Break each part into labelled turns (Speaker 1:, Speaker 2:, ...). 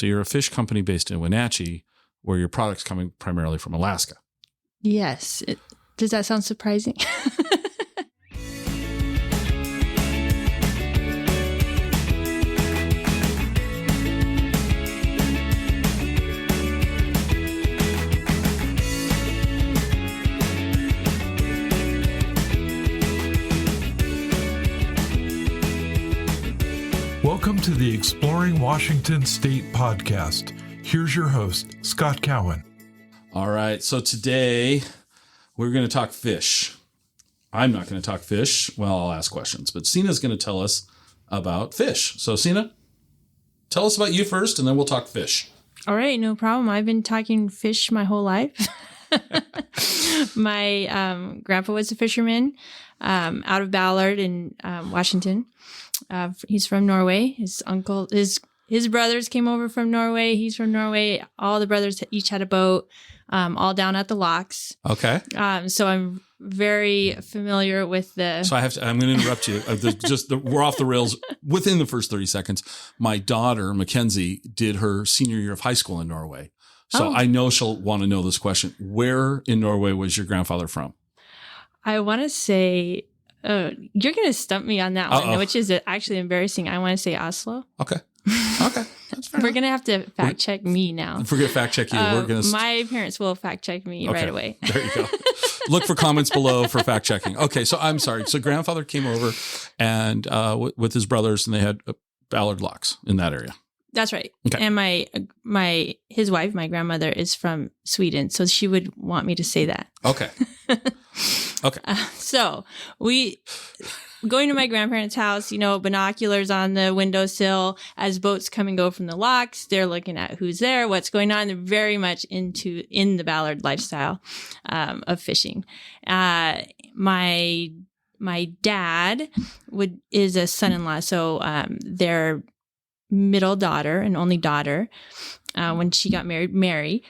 Speaker 1: So you're a fish company based in Wenatchee, where your product's coming primarily from Alaska.
Speaker 2: Yes. Does that sound surprising?
Speaker 3: Welcome to the Exploring Washington State podcast. Here's your host, Scott Cowan.
Speaker 1: All right. So today we're going to talk fish. I'm not going to talk fish. Well, I'll ask questions, but Sena's going to tell us about fish. So Sena, tell us about you first, and then we'll talk fish.
Speaker 2: All right. No problem. I've been talking fish my whole life. My grandpa was a fisherman out of Ballard in Washington. He's from Norway. His uncle, his brothers came over from Norway. He's from Norway. All the brothers each had a boat, all down at the locks.
Speaker 1: Okay.
Speaker 2: So I'm very familiar with the.
Speaker 1: So I'm going to interrupt you. We're off the rails within the first 30 seconds. My daughter, Mackenzie, did her senior year of high school in Norway. So I know she'll want to know this question. Where in Norway was your grandfather from? I
Speaker 2: want to say. You're going to stump me on that one, which is actually embarrassing. I want to say Oslo.
Speaker 1: Okay. That's fair.
Speaker 2: We're going to have to fact check me now.
Speaker 1: If we're going to fact check you, we're going to.
Speaker 2: My parents will fact check me right away.
Speaker 1: There you go. Look for comments below for fact checking. Okay. So I'm sorry. So grandfather came over and with his brothers, and they had Ballard locks in that area.
Speaker 2: That's right.
Speaker 1: Okay.
Speaker 2: And his wife, my grandmother, is from Sweden, so she would want me to say that.
Speaker 1: Okay. Okay.
Speaker 2: So going to my grandparents' house, binoculars on the windowsill as boats come and go from the locks. They're looking at who's there, what's going on. They're very much in the Ballard lifestyle of fishing. My dad is a son-in-law, so their middle daughter and only daughter. When she got married, Mary,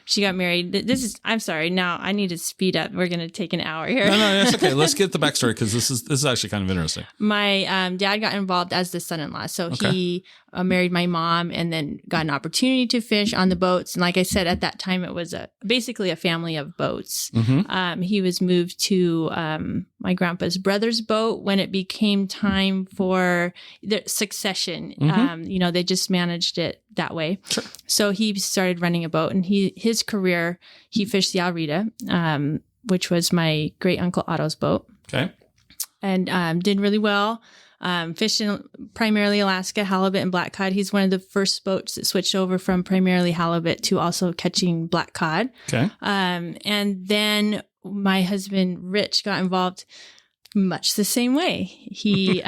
Speaker 2: I'm sorry. Now I need to speed up. We're going to take an hour here.
Speaker 1: No, that's okay. Let's get the backstory because this is actually kind of interesting.
Speaker 2: My dad got involved as the son-in-law. So he married my mom and then got an opportunity to fish on the boats. And like I said, at that time, it was basically a family of boats. Mm-hmm. He was moved to my grandpa's brother's boat when it became time for the succession. Mm-hmm. They just managed it that way. Sure. So he started running a boat, and his career, he fished the Rida, which was my great uncle Otto's boat.
Speaker 1: Okay.
Speaker 2: And did really well. Fished in primarily Alaska, halibut and black cod. He's one of the first boats that switched over from primarily halibut to also catching black cod. Okay. And then my husband, Rich, got involved much the same way. He,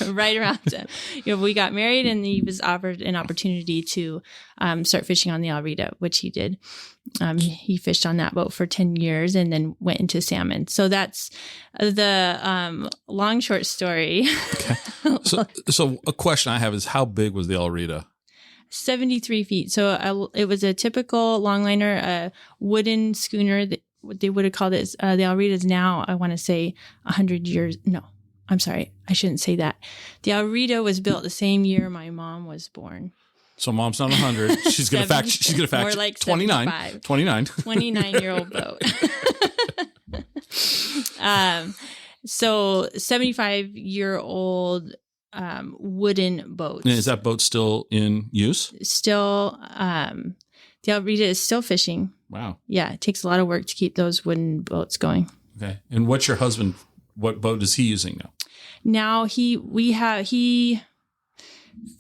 Speaker 2: right around, we got married, and he was offered an opportunity to start fishing on the Rida, which he did. He fished on that boat for 10 years and then went into salmon. So that's the long, short story.
Speaker 1: Okay. So a question I have is, how big was the Rida?
Speaker 2: 73 feet. So it was a typical longliner, a wooden schooner that they would have called it. The Rida is now, I want to say 100 years. No, I'm sorry. I shouldn't say that. The Rida was built the same year my mom was born.
Speaker 1: So mom's not 100. She's going to fact.
Speaker 2: More like
Speaker 1: 29.
Speaker 2: 29-year-old boat. So 75-year-old wooden boats.
Speaker 1: And is that boat still in use?
Speaker 2: Still, the Rida is still fishing.
Speaker 1: Wow.
Speaker 2: Yeah, it takes a lot of work to keep those wooden boats going.
Speaker 1: Okay. And what's your husband? What boat is he using now?
Speaker 2: Now he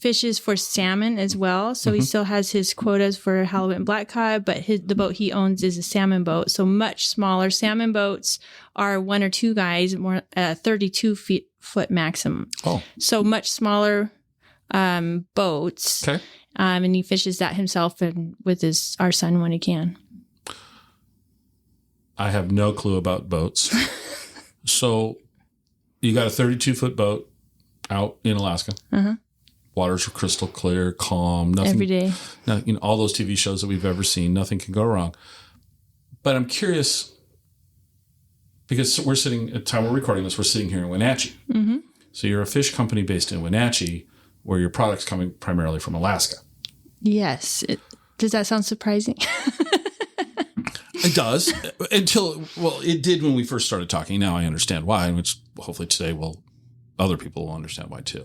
Speaker 2: fishes for salmon as well. So he still has his quotas for halibut and black cod, but the boat he owns is a salmon boat. So much smaller. Salmon boats are one or two guys, more 32 foot maximum. Oh. So much smaller boats. Okay. And he fishes that himself and with our son when he can.
Speaker 1: I have no clue about boats. So you got a 32-foot boat out in Alaska. Uh-huh. Waters are crystal clear, calm. Nothing,
Speaker 2: every day.
Speaker 1: All those TV shows that we've ever seen, nothing can go wrong. But I'm curious, because at the time we're recording this, we're sitting here in Wenatchee. Mm-hmm. So you're a fish company based in Wenatchee, where your product's coming primarily from Alaska.
Speaker 2: Yes. Does that sound surprising?
Speaker 1: It does. It did when we first started talking. Now I understand why, which hopefully today other people will understand why too.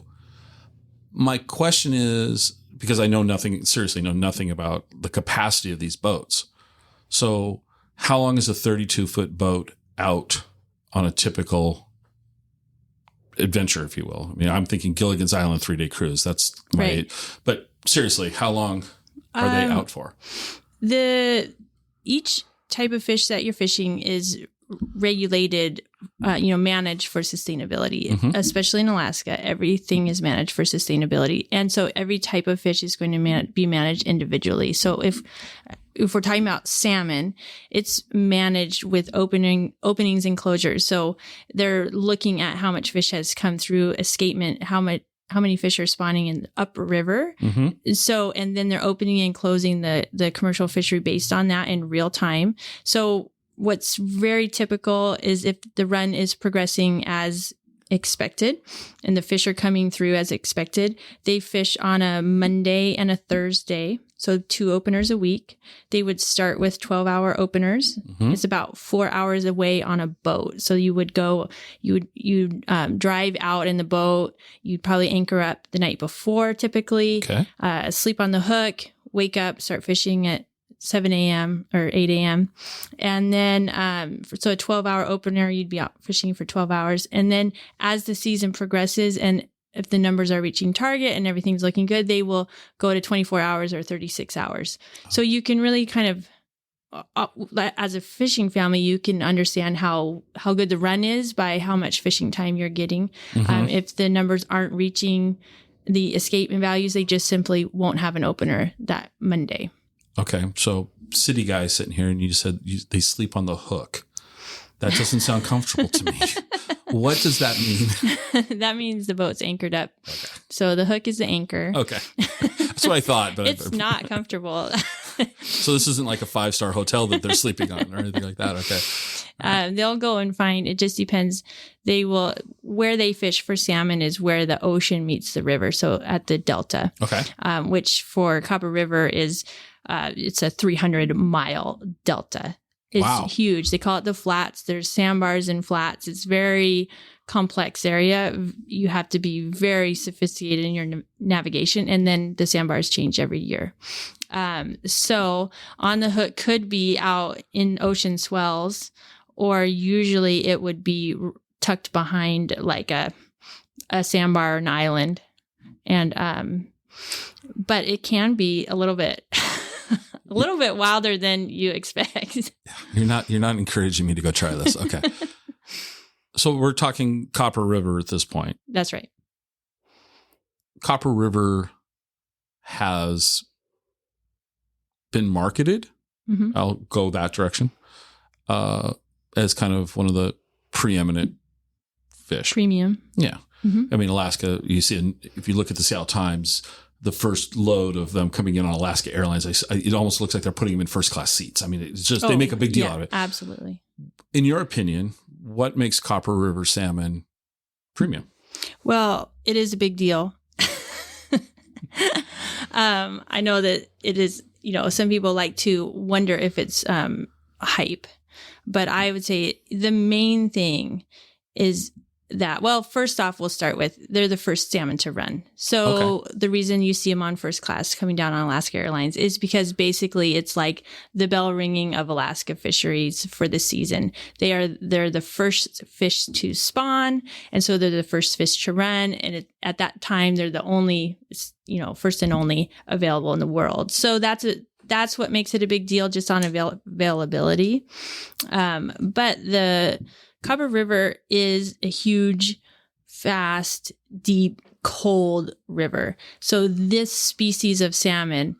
Speaker 1: My question is, because I seriously know nothing about the capacity of these boats. So how long is a 32-foot boat out on a typical adventure, if you will? I mean, I'm thinking Gilligan's Island 3-day cruise. That's my age. But seriously, how long are they out for?
Speaker 2: Each type of fish that you're fishing is regulated, managed for sustainability, especially in Alaska. Everything is managed for sustainability. And so every type of fish is going to be managed individually. So if we're talking about salmon, it's managed with openings and closures. So they're looking at how much fish has come through escapement, how many fish are spawning in the upriver. So, and then they're opening and closing the commercial fishery based on that in real time. So what's very typical is if the run is progressing as expected and the fish are coming through as expected, they fish on a Monday and a Thursday. So 2 openers a week. They would start with 12-hour openers. It's about 4 hours away on a boat. So you would drive out in the boat. You'd probably anchor up the night before, typically. Sleep on the hook, wake up, start fishing at 7 a.m. or 8 a.m. And then, so a 12-hour opener, you'd be out fishing for 12 hours. And then as the season progresses and if the numbers are reaching target and everything's looking good, they will go to 24 hours or 36 hours. So you can really kind of, as a fishing family, you can understand how good the run is by how much fishing time you're getting. If the numbers aren't reaching the escapement values, they just simply won't have an opener that Monday.
Speaker 1: Okay. So city guy sitting here and you just said they sleep on the hook. That doesn't sound comfortable to me. What does that mean?
Speaker 2: That means the boat's anchored up.
Speaker 1: Okay.
Speaker 2: So the hook is the anchor.
Speaker 1: Okay. That's what I thought. But
Speaker 2: it's not comfortable.
Speaker 1: So this isn't like a 5-star hotel that they're sleeping on or anything like that. Okay.
Speaker 2: They'll go and find, it just depends. Where they fish for salmon is where the ocean meets the river. So at the delta. Okay. Which for Copper River is, it's a 300-mile delta. It's huge. They call it the flats. There's sandbars and flats. It's very complex area. You have to be very sophisticated in your navigation. And then the sandbars change every year. So on the hook could be out in ocean swells, or usually it would be tucked behind like a sandbar or an island. And, but it can be a little bit wilder than you expect.
Speaker 1: You're not encouraging me to go try this. Okay. So we're talking Copper River at this point.
Speaker 2: That's right.
Speaker 1: Copper River has been marketed. I'll go that direction, as kind of one of the preeminent fish.
Speaker 2: Premium.
Speaker 1: Yeah. I mean, Alaska, you see, if you look at the Seattle Times, the first load of them coming in on Alaska Airlines, it almost looks like they're putting them in first class seats. I mean, it's just, they make a big deal out of it.
Speaker 2: Absolutely.
Speaker 1: In your opinion, what makes Copper River salmon premium?
Speaker 2: Well, it is a big deal. I know that it is, some people like to wonder if it's hype, but I would say the main thing is that, well, first off, we'll start with they're the first salmon to run. So the reason you see them on first class coming down on Alaska Airlines is because basically it's like the bell ringing of Alaska fisheries for the season. They're the first fish to spawn. And so they're the first fish to run. And at that time, they're the only, first and only available in the world. So that's what makes it a big deal, just on availability. But the Copper River is a huge, fast, deep, cold river. So this species of salmon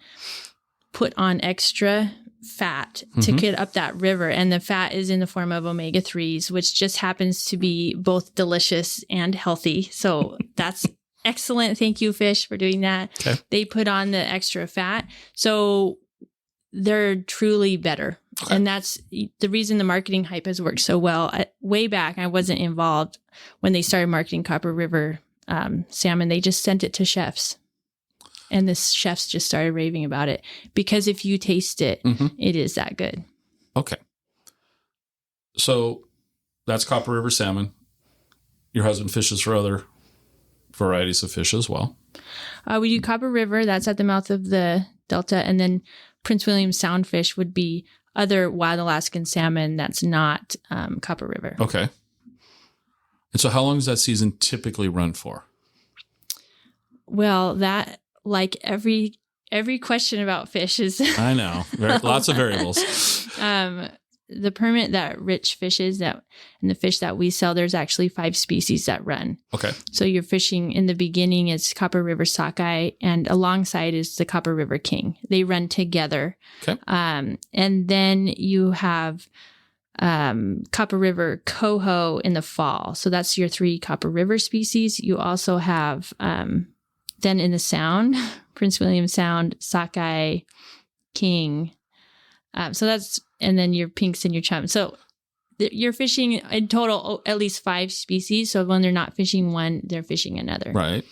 Speaker 2: put on extra fat to get up that river. And the fat is in the form of omega-3s, which just happens to be both delicious and healthy. So that's excellent. Thank you, fish, for doing that. Okay. They put on the extra fat. So they're truly better. Okay. And that's the reason the marketing hype has worked so well. Way back, I wasn't involved when they started marketing Copper River salmon. They just sent it to chefs. And the chefs just started raving about it because if you taste it, it is that good.
Speaker 1: Okay. So that's Copper River salmon. Your husband fishes for other varieties of fish as well.
Speaker 2: We do Copper River. That's at the mouth of the Delta. And then Prince William Sound fish would be other wild Alaskan salmon that's not Copper River.
Speaker 1: Okay. And so how long does that season typically run for?
Speaker 2: Well, that, like every question about fish is...
Speaker 1: I know. Lots of variables.
Speaker 2: The permit that Rich fishes and the fish that we sell, there's actually 5 species that run.
Speaker 1: Okay.
Speaker 2: So you're fishing in the beginning is Copper River Sakai, and alongside is the Copper River King. They run together.
Speaker 1: Okay.
Speaker 2: And then you have Copper River Coho in the fall. So that's your 3 Copper River species. You also have then in the Sound, Prince William Sound, Sakai, King. So that's, and then your pinks and your chums. So you're fishing in total at least 5 species. So when they're not fishing one, they're fishing another.
Speaker 1: Right.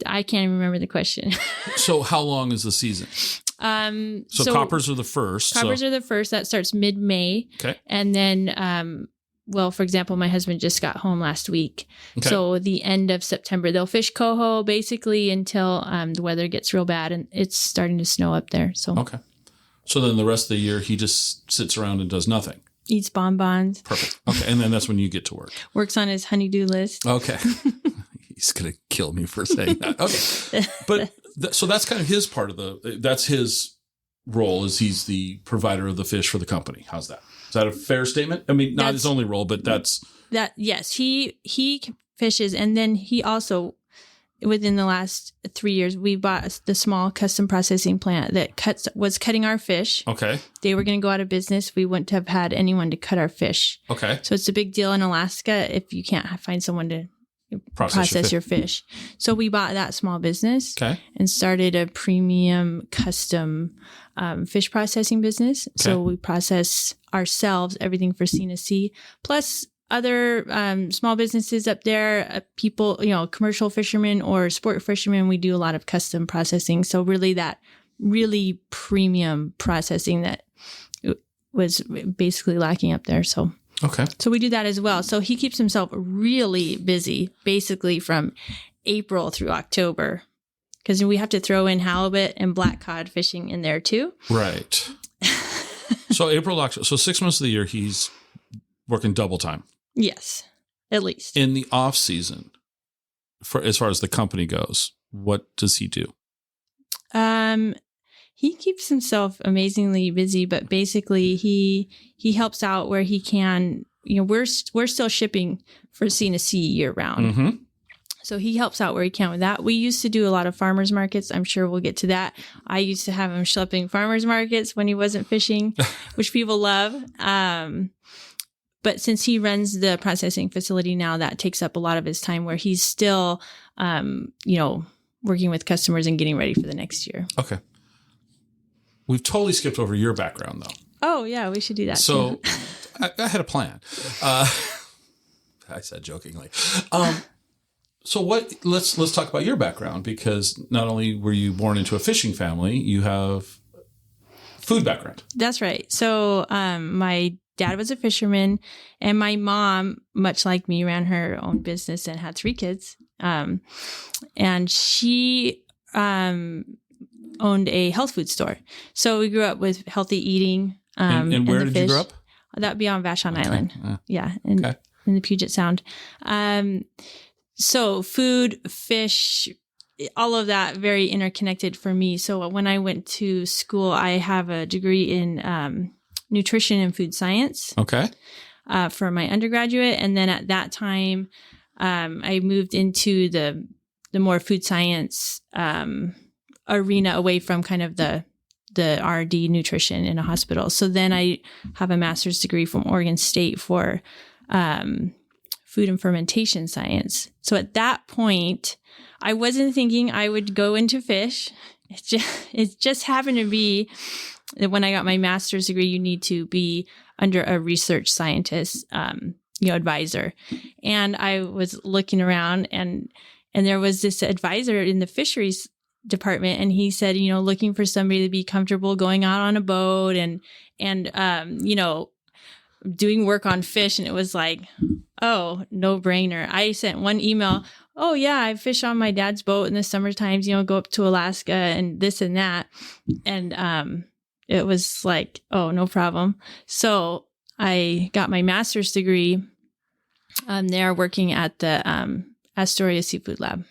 Speaker 2: I can't even remember the question.
Speaker 1: So how long is the season? So coppers are the first.
Speaker 2: Coppers are the first. That starts mid-May.
Speaker 1: Okay.
Speaker 2: And then, for example, my husband just got home last week. Okay. So the end of September, they'll fish coho basically until the weather gets real bad and it's starting to snow up there. So
Speaker 1: okay. So then the rest of the year, he just sits around and does nothing.
Speaker 2: Eats bonbons.
Speaker 1: Perfect. Okay. And then that's when you get to work.
Speaker 2: Works on his honey-do list.
Speaker 1: Okay. He's going to kill me for saying that. Okay. But so that's kind of his part of that's his role, is he's the provider of the fish for the company. How's that? Is that a fair statement? I mean, not his only role, but that's.
Speaker 2: Yes. He fishes. And then he also, within the last 3 years, we bought the small custom processing plant that was cutting our fish.
Speaker 1: Okay.
Speaker 2: They were going to go out of business. We wouldn't have had anyone to cut our fish.
Speaker 1: Okay.
Speaker 2: So it's a big deal in Alaska if you can't find someone to process your fish. So we bought that small business and started a premium custom fish processing business. Okay. So we process ourselves everything for Sena Sea, plus other small businesses up there, people, commercial fishermen or sport fishermen. We do a lot of custom processing. So really that really premium processing that was basically lacking up there. So
Speaker 1: okay.
Speaker 2: So we do that as well. So he keeps himself really busy, basically from April through October, because we have to throw in halibut and black cod fishing in there too.
Speaker 1: Right. So April, October. So 6 months of the year, he's working double time.
Speaker 2: Yes, at least.
Speaker 1: In the off season, as far as the company goes, what does he do?
Speaker 2: He keeps himself amazingly busy, but basically he helps out where he can. We're still shipping for Sena Sea year round. Mm-hmm. So he helps out where he can with that. We used to do a lot of farmers markets. I'm sure we'll get to that. I used to have him schlepping farmers markets when he wasn't fishing, which people love. But since he runs the processing facility now, that takes up a lot of his time where he's still, working with customers and getting ready for the next year.
Speaker 1: Okay. We've totally skipped over your background, though.
Speaker 2: Oh, yeah, we should do that.
Speaker 1: So I had a plan. I said jokingly. So let's talk about your background, because not only were you born into a fishing family, you have food background.
Speaker 2: That's right. So my dad was a fisherman, and my mom, much like me, ran her own business and had 3 kids. And she owned a health food store. So we grew up with healthy eating.
Speaker 1: And where did you grow up?
Speaker 2: That'd be on Vashon Island. Yeah. In the Puget Sound. So food, fish, all of that very interconnected for me. So when I went to school, I have a degree in nutrition and food science.
Speaker 1: Okay.
Speaker 2: For my undergraduate. And then at that time, I moved into the more food science arena, away from kind of the R&D nutrition in a hospital. So then I have a master's degree from Oregon State for food and fermentation science. So at that point, I wasn't thinking I would go into fish. It just happened to be that when I got my master's degree, you need to be under a research scientist, advisor. And I was looking around, and there was this advisor in the fisheries department, and he said, looking for somebody to be comfortable going out on a boat and doing work on fish. And it was like, oh, no brainer. I sent one email. Oh yeah, I fish on my dad's boat in the summer times, go up to Alaska and this and that. And it was like, oh, no problem. So I got my master's degree there working at the Astoria Seafood Lab,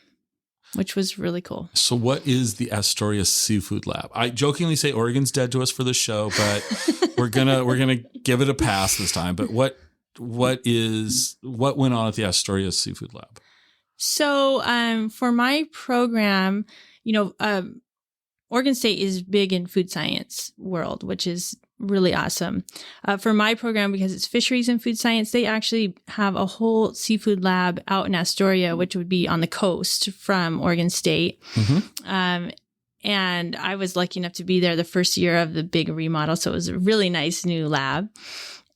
Speaker 2: which was really cool. So
Speaker 1: what is the Astoria Seafood Lab? I jokingly say Oregon's dead to us for this show, but we're gonna give it a pass this time. But what went on at the Astoria Seafood Lab?
Speaker 2: So for my program, Oregon State is big in food science world, which is really awesome. For my program, because it's fisheries and food science, they actually have a whole seafood lab out in Astoria, which would be on the coast from Oregon State. Mm-hmm. And I was lucky enough to be there the first year of the big remodel. So it was a really nice new lab.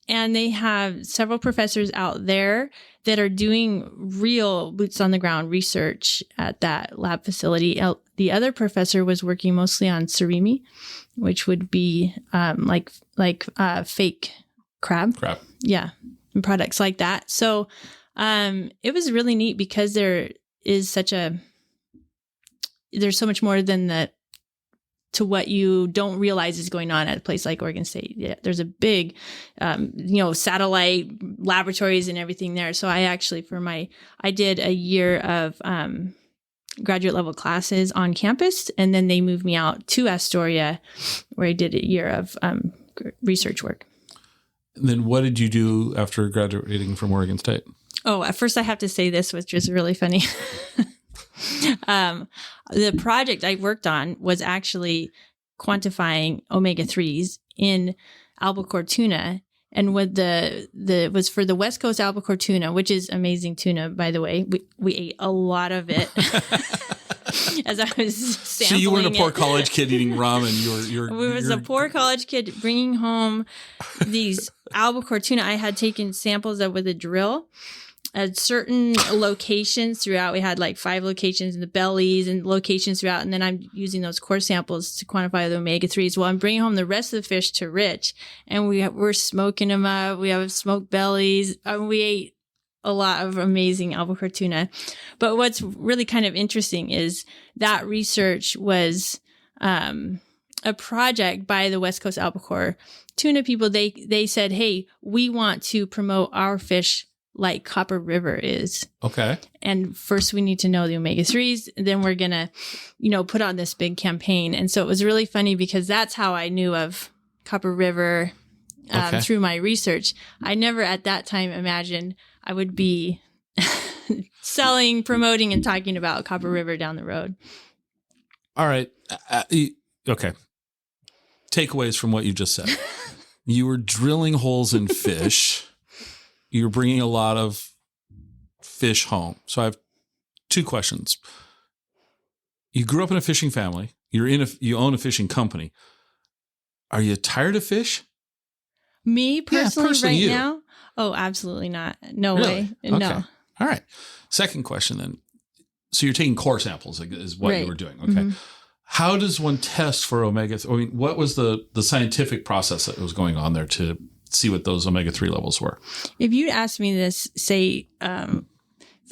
Speaker 2: And they have several professors out there that are doing real boots on the ground research at that lab facility. The other professor was working mostly on surimi, which would be like fake crab. Yeah, and products like that. So it was really neat because there's so much more than to what you don't realize is going on at a place like Oregon State. Yeah, there's a big, satellite laboratories and everything there. So I actually, I did a year of graduate level classes on campus, and then they moved me out to Astoria, where I did a year of research work.
Speaker 1: And then what did you do after graduating from Oregon State? Oh,
Speaker 2: at first I have to say this, which is really funny. The project I worked on was actually quantifying omega-3s in albacore tuna. And what was for the West Coast albacore tuna, which is amazing tuna, by the way. We ate a lot of it as I was sampling.
Speaker 1: So you weren't a poor college kid eating ramen.
Speaker 2: I was a poor college kid bringing home these albacore tuna. I had taken samples of with a drill at certain locations throughout. We had like 5 locations in the bellies and locations throughout. And then I'm using those core samples to quantify the omega-3s. Well, I'm bringing home the rest of the fish to Rich, and we're smoking them up. We have smoked bellies. We ate a lot of amazing albacore tuna. But what's really kind of interesting is that research was a project by the West Coast albacore tuna people. They said, hey, we want to promote our fish like Copper River is.
Speaker 1: Okay.
Speaker 2: And first we need to know the omega-3s. Then we're going to, put on this big campaign. And so it was really funny because that's how I knew of Copper River through my research. I never at that time imagined I would be selling, promoting, and talking about Copper River down the road.
Speaker 1: All right. Okay. Takeaways from what you just said. You were drilling holes in fish. You're bringing a lot of fish home. So I have 2 questions. You grew up in a fishing family. You own a fishing company. Are you tired of fish?
Speaker 2: Me personally now? Oh, absolutely not. No way.
Speaker 1: Okay.
Speaker 2: No.
Speaker 1: All right. Second question then. So you're taking core samples is what you were doing. Okay. Mm-hmm. How does one test for omega-3? I mean, what was the scientific process that was going on there to see what those omega-3 levels were?
Speaker 2: If you'd asked me this, say,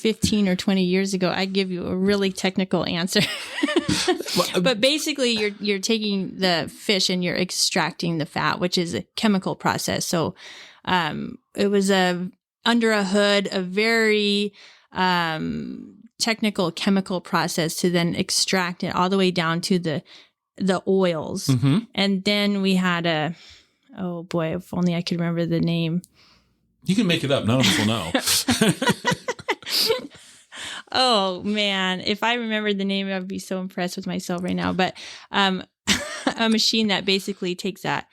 Speaker 2: 15 or 20 years ago, I'd give you a really technical answer. But basically, you're taking the fish and you're extracting the fat, which is a chemical process. So it was under a hood, a very technical chemical process to then extract it all the way down to the oils. Mm-hmm. And then we had oh boy, if only I could remember the name.
Speaker 1: You can make it up. None of us will know.
Speaker 2: Oh man, if I remembered the name, I'd be so impressed with myself right now. But a machine that basically takes the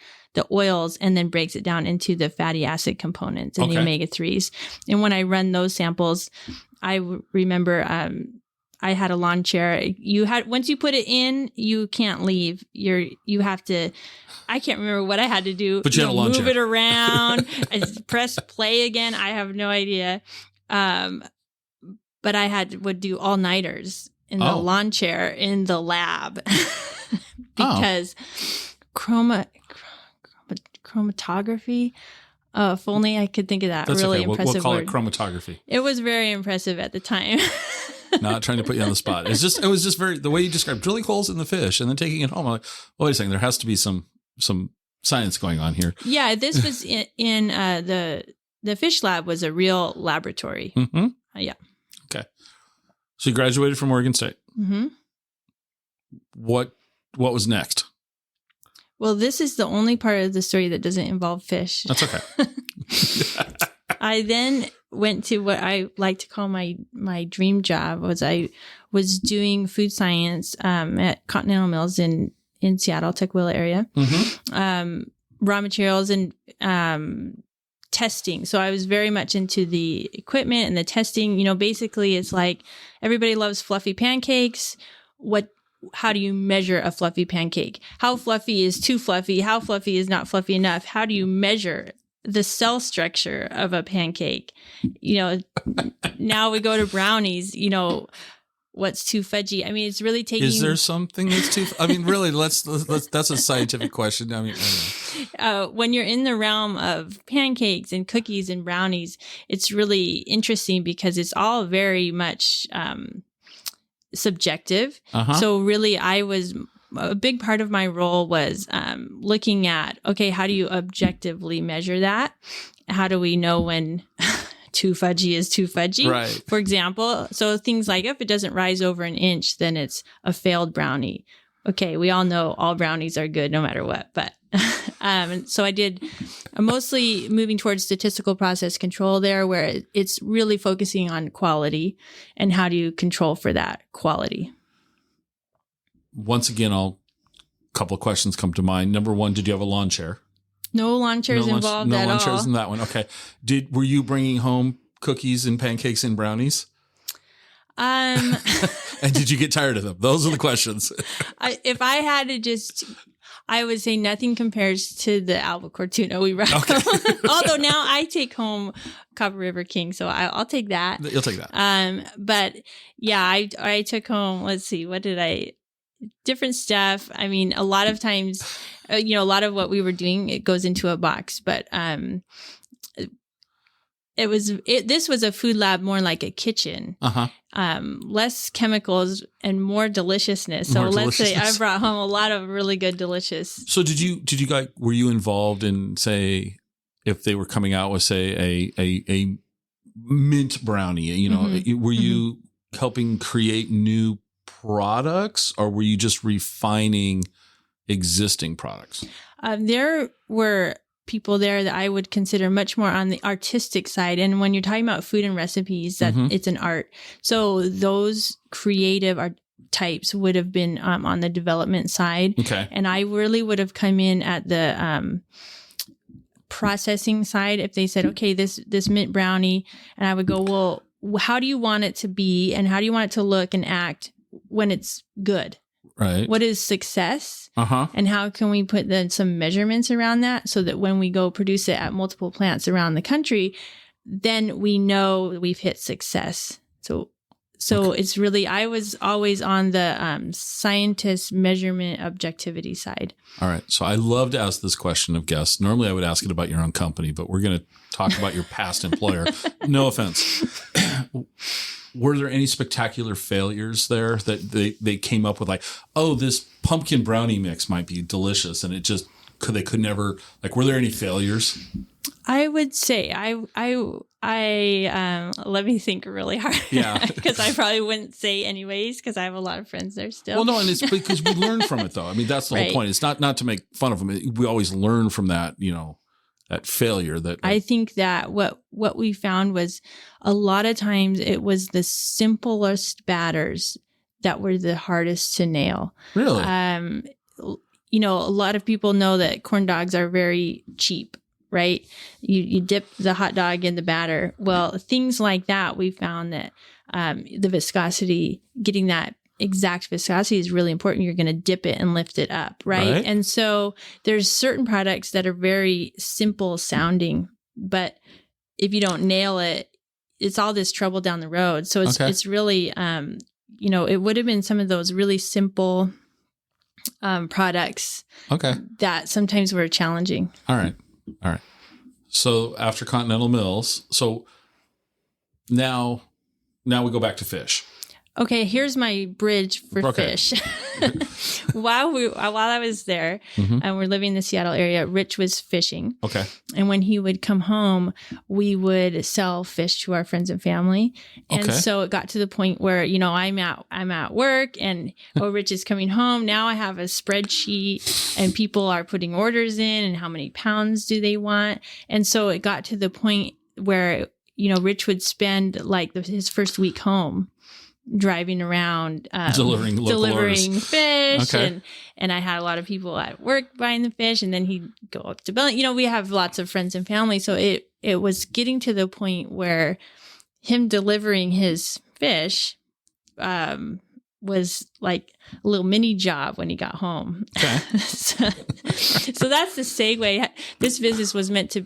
Speaker 2: oils and then breaks it down into the fatty acid components and the omega-3s. And when I run those samples, I remember I had a lawn chair. Once you put it in, you can't leave. You have to. I can't remember what I had to do.
Speaker 1: But you had a lawn chair.
Speaker 2: Move it around. I press play again. I have no idea. But I would do all-nighters in the lawn chair in the lab because chromatography. If only I could think of that.
Speaker 1: That's
Speaker 2: really
Speaker 1: okay.
Speaker 2: impressive
Speaker 1: We'll call
Speaker 2: word.
Speaker 1: it chromatography.
Speaker 2: It was very impressive at the time.
Speaker 1: Not trying to put you on the spot. It was just very, the way you described drilling holes in the fish and then taking it home. I'm like, wait a second, there has to be some science going on here.
Speaker 2: Yeah, this was in the fish lab was a real laboratory.
Speaker 1: Mm-hmm.
Speaker 2: Yeah.
Speaker 1: Okay. So you graduated from Oregon State.
Speaker 2: Mm-hmm.
Speaker 1: What was next?
Speaker 2: Well, this is the only part of the story that doesn't involve fish.
Speaker 1: That's okay.
Speaker 2: I then went to what I like to call my dream job. I was doing food science at Continental Mills in Seattle, Tukwila area. Mm-hmm. Raw materials and testing. So I was very much into the equipment and the testing. Basically it's like everybody loves fluffy pancakes. How do you measure a fluffy pancake? How fluffy is too fluffy? How fluffy is not fluffy enough? How do you measure the cell structure of a pancake? Now we go to brownies, what's too fudgy? I mean, it's really taking.
Speaker 1: Is there something that's too? I mean, really, let's. That's a scientific question. I mean,
Speaker 2: when you're in the realm of pancakes and cookies and brownies, it's really interesting because it's all very much subjective. Uh-huh. So really, a big part of my role was looking at, okay, how do you objectively measure that? How do we know when too fudgy is too fudgy?
Speaker 1: Right.
Speaker 2: For example, so things like if it doesn't rise over an inch, then it's a failed brownie. Okay, we all know all brownies are good no matter what, but so I did mostly moving towards statistical process control there, where it's really focusing on quality and how do you control for that quality.
Speaker 1: Once again, a couple of questions come to mind. Number one, did you have a lawn chair?
Speaker 2: No lawn chairs involved at all.
Speaker 1: No lawn chairs in that one. Okay. Were you bringing home cookies and pancakes and brownies? And did you get tired of them? Those are the questions.
Speaker 2: If I had to I would say nothing compares to the Albacore Tuna we brought home. Although now I take home Copper River King, so I'll take that.
Speaker 1: You'll take that.
Speaker 2: But yeah, I took home, let's see, different stuff. I mean, a lot of times, a lot of what we were doing, it goes into a box, but this was a food lab, more like a kitchen. Uh-huh. Less chemicals and more deliciousness. So let's say I brought home a lot of really good delicious.
Speaker 1: So were you involved in, say, if they were coming out with, say, a mint brownie, mm-hmm. Were you helping create new products, or were you just refining existing products?
Speaker 2: There were people there that I would consider much more on the artistic side. And when you're talking about food and recipes, that mm-hmm. it's an art. So those creative art types would have been on the development side.
Speaker 1: Okay.
Speaker 2: And I really would have come in at the processing side. If they said, okay, this mint brownie, and I would go, well, how do you want it to be? And how do you want it to look and act when it's good?
Speaker 1: Right.
Speaker 2: What is success?
Speaker 1: Uh-huh.
Speaker 2: And how can we put then some measurements around that so that when we go produce it at multiple plants around the country, then we know we've hit success. So okay. It's really, I was always on the scientist measurement objectivity side.
Speaker 1: All right. So I love to ask this question of guests. Normally I would ask it about your own company, but we're going to talk about your past employer. No offense. Were there any spectacular failures there that they came up with, like, oh, this pumpkin brownie mix might be delicious, and they could never, like, were there any failures?
Speaker 2: I would say I let me think really hard.
Speaker 1: Yeah.
Speaker 2: Because I probably wouldn't say anyways, because I have a lot of friends there still.
Speaker 1: Well, no, and it's because we learn from it, though. I mean, that's the whole point. It's not to make fun of them. We always learn from that, that failure. I
Speaker 2: think that what we found was a lot of times it was the simplest batters that were the hardest to nail.
Speaker 1: Really?
Speaker 2: A lot of people know that corn dogs are very cheap, right? You dip the hot dog in the batter. Well, things like that, we found that the viscosity, getting that exact viscosity is really important. You're going to dip it and lift it up, right? And so there's certain products that are very simple sounding, but if you don't nail it, it's all this trouble down the road. So it's really it would have been some of those really simple products that sometimes were challenging.
Speaker 1: All right. So after Continental Mills, so now we go back to fish.
Speaker 2: Okay, here's my bridge for fish. While I was there and we're living in the Seattle area, Rich was fishing. Okay. And when he would come home, we would sell fish to our friends and family. And so it got to the point where, I'm at work and Rich is coming home. Now I have a spreadsheet and people are putting orders in and how many pounds do they want. And so it got to the point where, Rich would spend his first week home driving around delivering fish, and I had a lot of people at work buying the fish, and then he'd go up to Ballard. We have lots of friends and family, so it was getting to the point where him delivering his fish was like a little mini job when he got home. So that's the segue. This business was meant to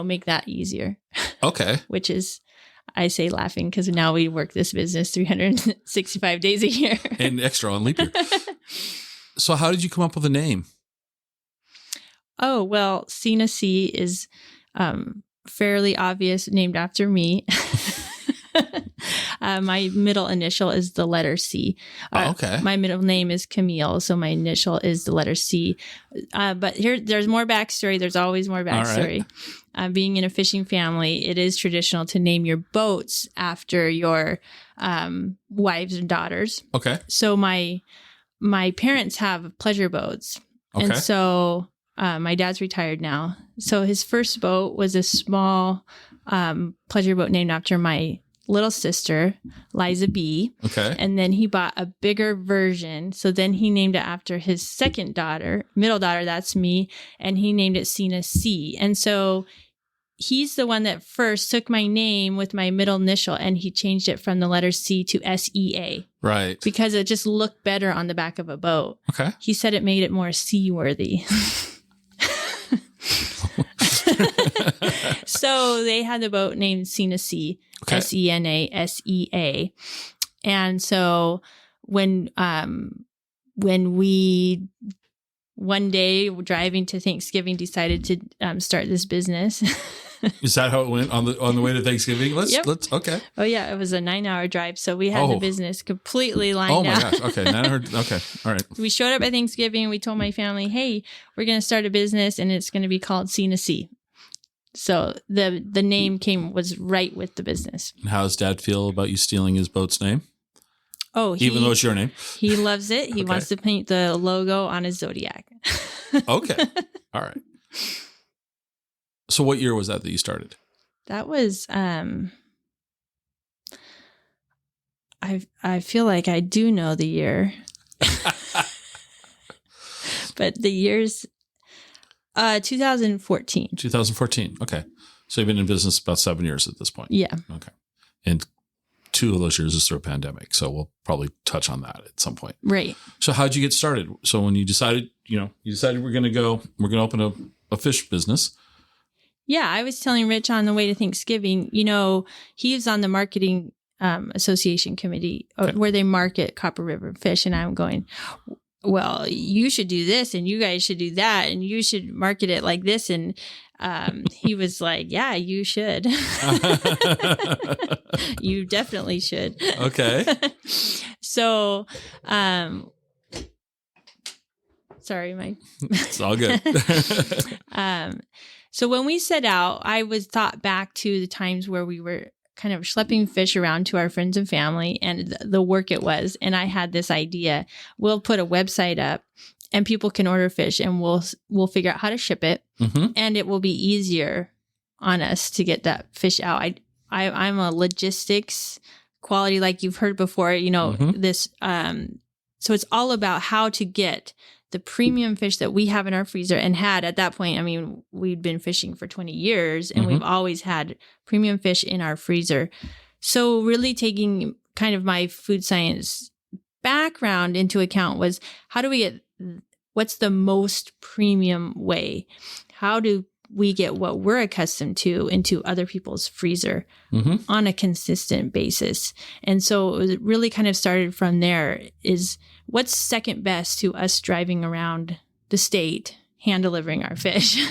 Speaker 2: make that easier. Which is, I say laughing because now we work this business 365 days a year.
Speaker 1: And extra on leap year. So how did you come up with a name?
Speaker 2: Oh, well, Sena Sea is fairly obvious, named after me. My middle initial is the letter C. My middle name is Camille, so my initial is the letter C. But there's more backstory. There's always more backstory. Being in a fishing family, it is traditional to name your boats after your wives and daughters. So my parents have pleasure boats. And so my dad's retired now. So his first boat was a small pleasure boat named after my little sister, Liza B. And then he bought a bigger version. So then he named it after his second daughter, middle daughter, that's me. And he named it Sena C. And so he's the one that first took my name with my middle initial and he changed it from the letter C to SEA.
Speaker 1: Right.
Speaker 2: Because it just looked better on the back of a boat. He said it made it more seaworthy. So they had the boat named Sena Sea, SENA. And so when we one day driving to Thanksgiving decided to start this business.
Speaker 1: Is that how it went on the way to Thanksgiving? Let's
Speaker 2: Oh yeah, it was a 9-hour drive, so we had the business completely lined out.
Speaker 1: Oh my gosh. Okay, 9 hours. Okay, all right.
Speaker 2: We showed up at Thanksgiving. We told my family, "Hey, we're going to start a business, and it's going to be called Sena Sea." So the name was right with the business.
Speaker 1: And how does Dad feel about you stealing his boat's name?
Speaker 2: Oh,
Speaker 1: even though it's your name,
Speaker 2: he loves it. He wants to paint the logo on his Zodiac.
Speaker 1: Okay, all right. So what year was that you started?
Speaker 2: That was, I feel like I do know the year, but the year's 2014. 2014.
Speaker 1: Okay. So you've been in business about 7 years at this point.
Speaker 2: Yeah.
Speaker 1: Okay. And 2 of those years is through a pandemic. So we'll probably touch on that at some point.
Speaker 2: Right.
Speaker 1: So how'd you get started? So when you decided we're going to open a fish business.
Speaker 2: Yeah. I was telling Rich on the way to Thanksgiving, he was on the marketing association committee where they market Copper River fish. And I'm going, well, you should do this and you guys should do that and you should market it like this. And he was like, yeah, you should. You definitely should.
Speaker 1: Okay.
Speaker 2: So, sorry,
Speaker 1: it's all good.
Speaker 2: So when we set out, I was thought back to the times where we were kind of schlepping fish around to our friends and family and the work it was. And I had this idea. We'll put a website up and people can order fish and we'll figure out how to ship it. Mm-hmm. And it will be easier on us to get that fish out. I'm a logistics quality, like you've heard before, mm-hmm. this. So it's all about how to get the premium fish that we have in our freezer and had at that point. I mean, we'd been fishing for 20 years and mm-hmm. we've always had premium fish in our freezer. So really taking my food science background into account was how do we get, what's the most premium way? How do we get what we're accustomed to into other people's freezer on a consistent basis. And so it really kind of started from there is what's second best to us driving around the state, hand delivering our fish.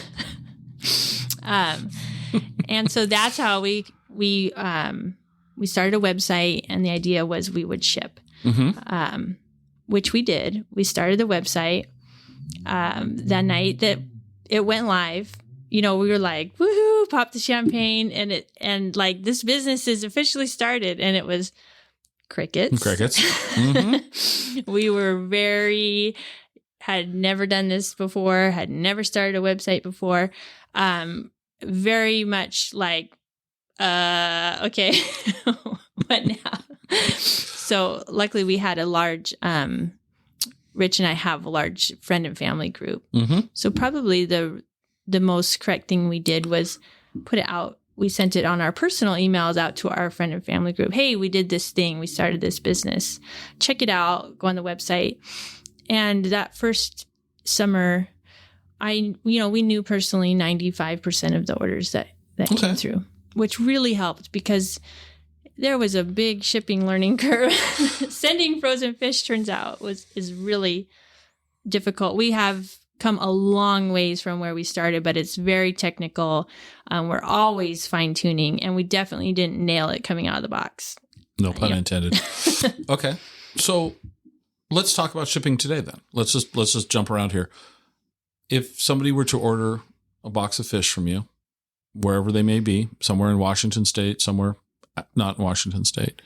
Speaker 2: And so that's how we started a website, and the idea was we would ship, which we did. We started the website that night that it went live. We were like, woohoo, pop the champagne, and like this business is officially started, and it was crickets. We were had never done this before, had never started a website before. Very much like, okay, what now? So luckily we had a large, Rich and I have a large friend and family group. So probably the most correct thing we did was put it out. We sent it on our personal emails out to our friend and family group. Hey, we did this thing. We started this business. Check it out. Go on the website. And that first summer, we knew personally 95% of the orders that came through, which really helped because there was a big shipping learning curve. Sending frozen fish, turns out, is really difficult. We have come a long ways from where we started, but it's very technical. We're always fine-tuning, and we definitely didn't nail it coming out of the box.
Speaker 1: No pun intended. Okay. So let's talk about shipping today then. Let's just jump around here. If somebody were to order a box of fish from you, wherever they may be, somewhere in Washington State, somewhere not in Washington State,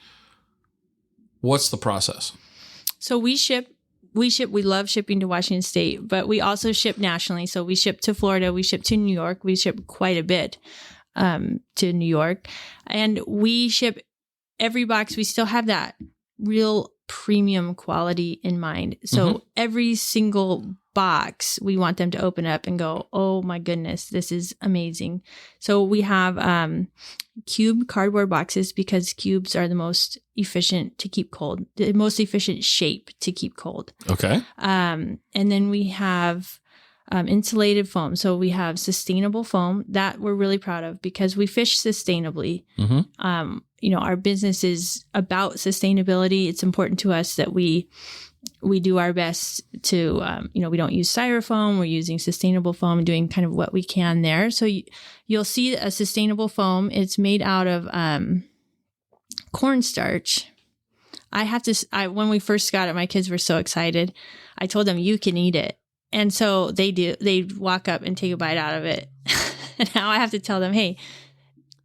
Speaker 1: what's the process? So we love shipping to Washington State, but we also ship nationally. So we ship to Florida, we ship to New York, we ship quite a bit to New York, and we ship every box. We still have that real premium quality in mind. So every single box, we want them to open up and go, oh my goodness, this is amazing. So we have cube cardboard boxes because cubes are the most efficient to keep cold, the most efficient shape to keep cold. Okay. And then we have insulated foam. So we have sustainable foam that we're really proud of because we fish sustainably. Our business is about sustainability. It's important to us that we do our best to, we don't use styrofoam. We're using sustainable foam and doing kind of what we can there. So you'll see a sustainable foam. It's made out of cornstarch. When we first got it, my kids were so excited. I told them, you can eat it. And so they do. They walk up and take a bite out of it. And now I have to tell them, hey,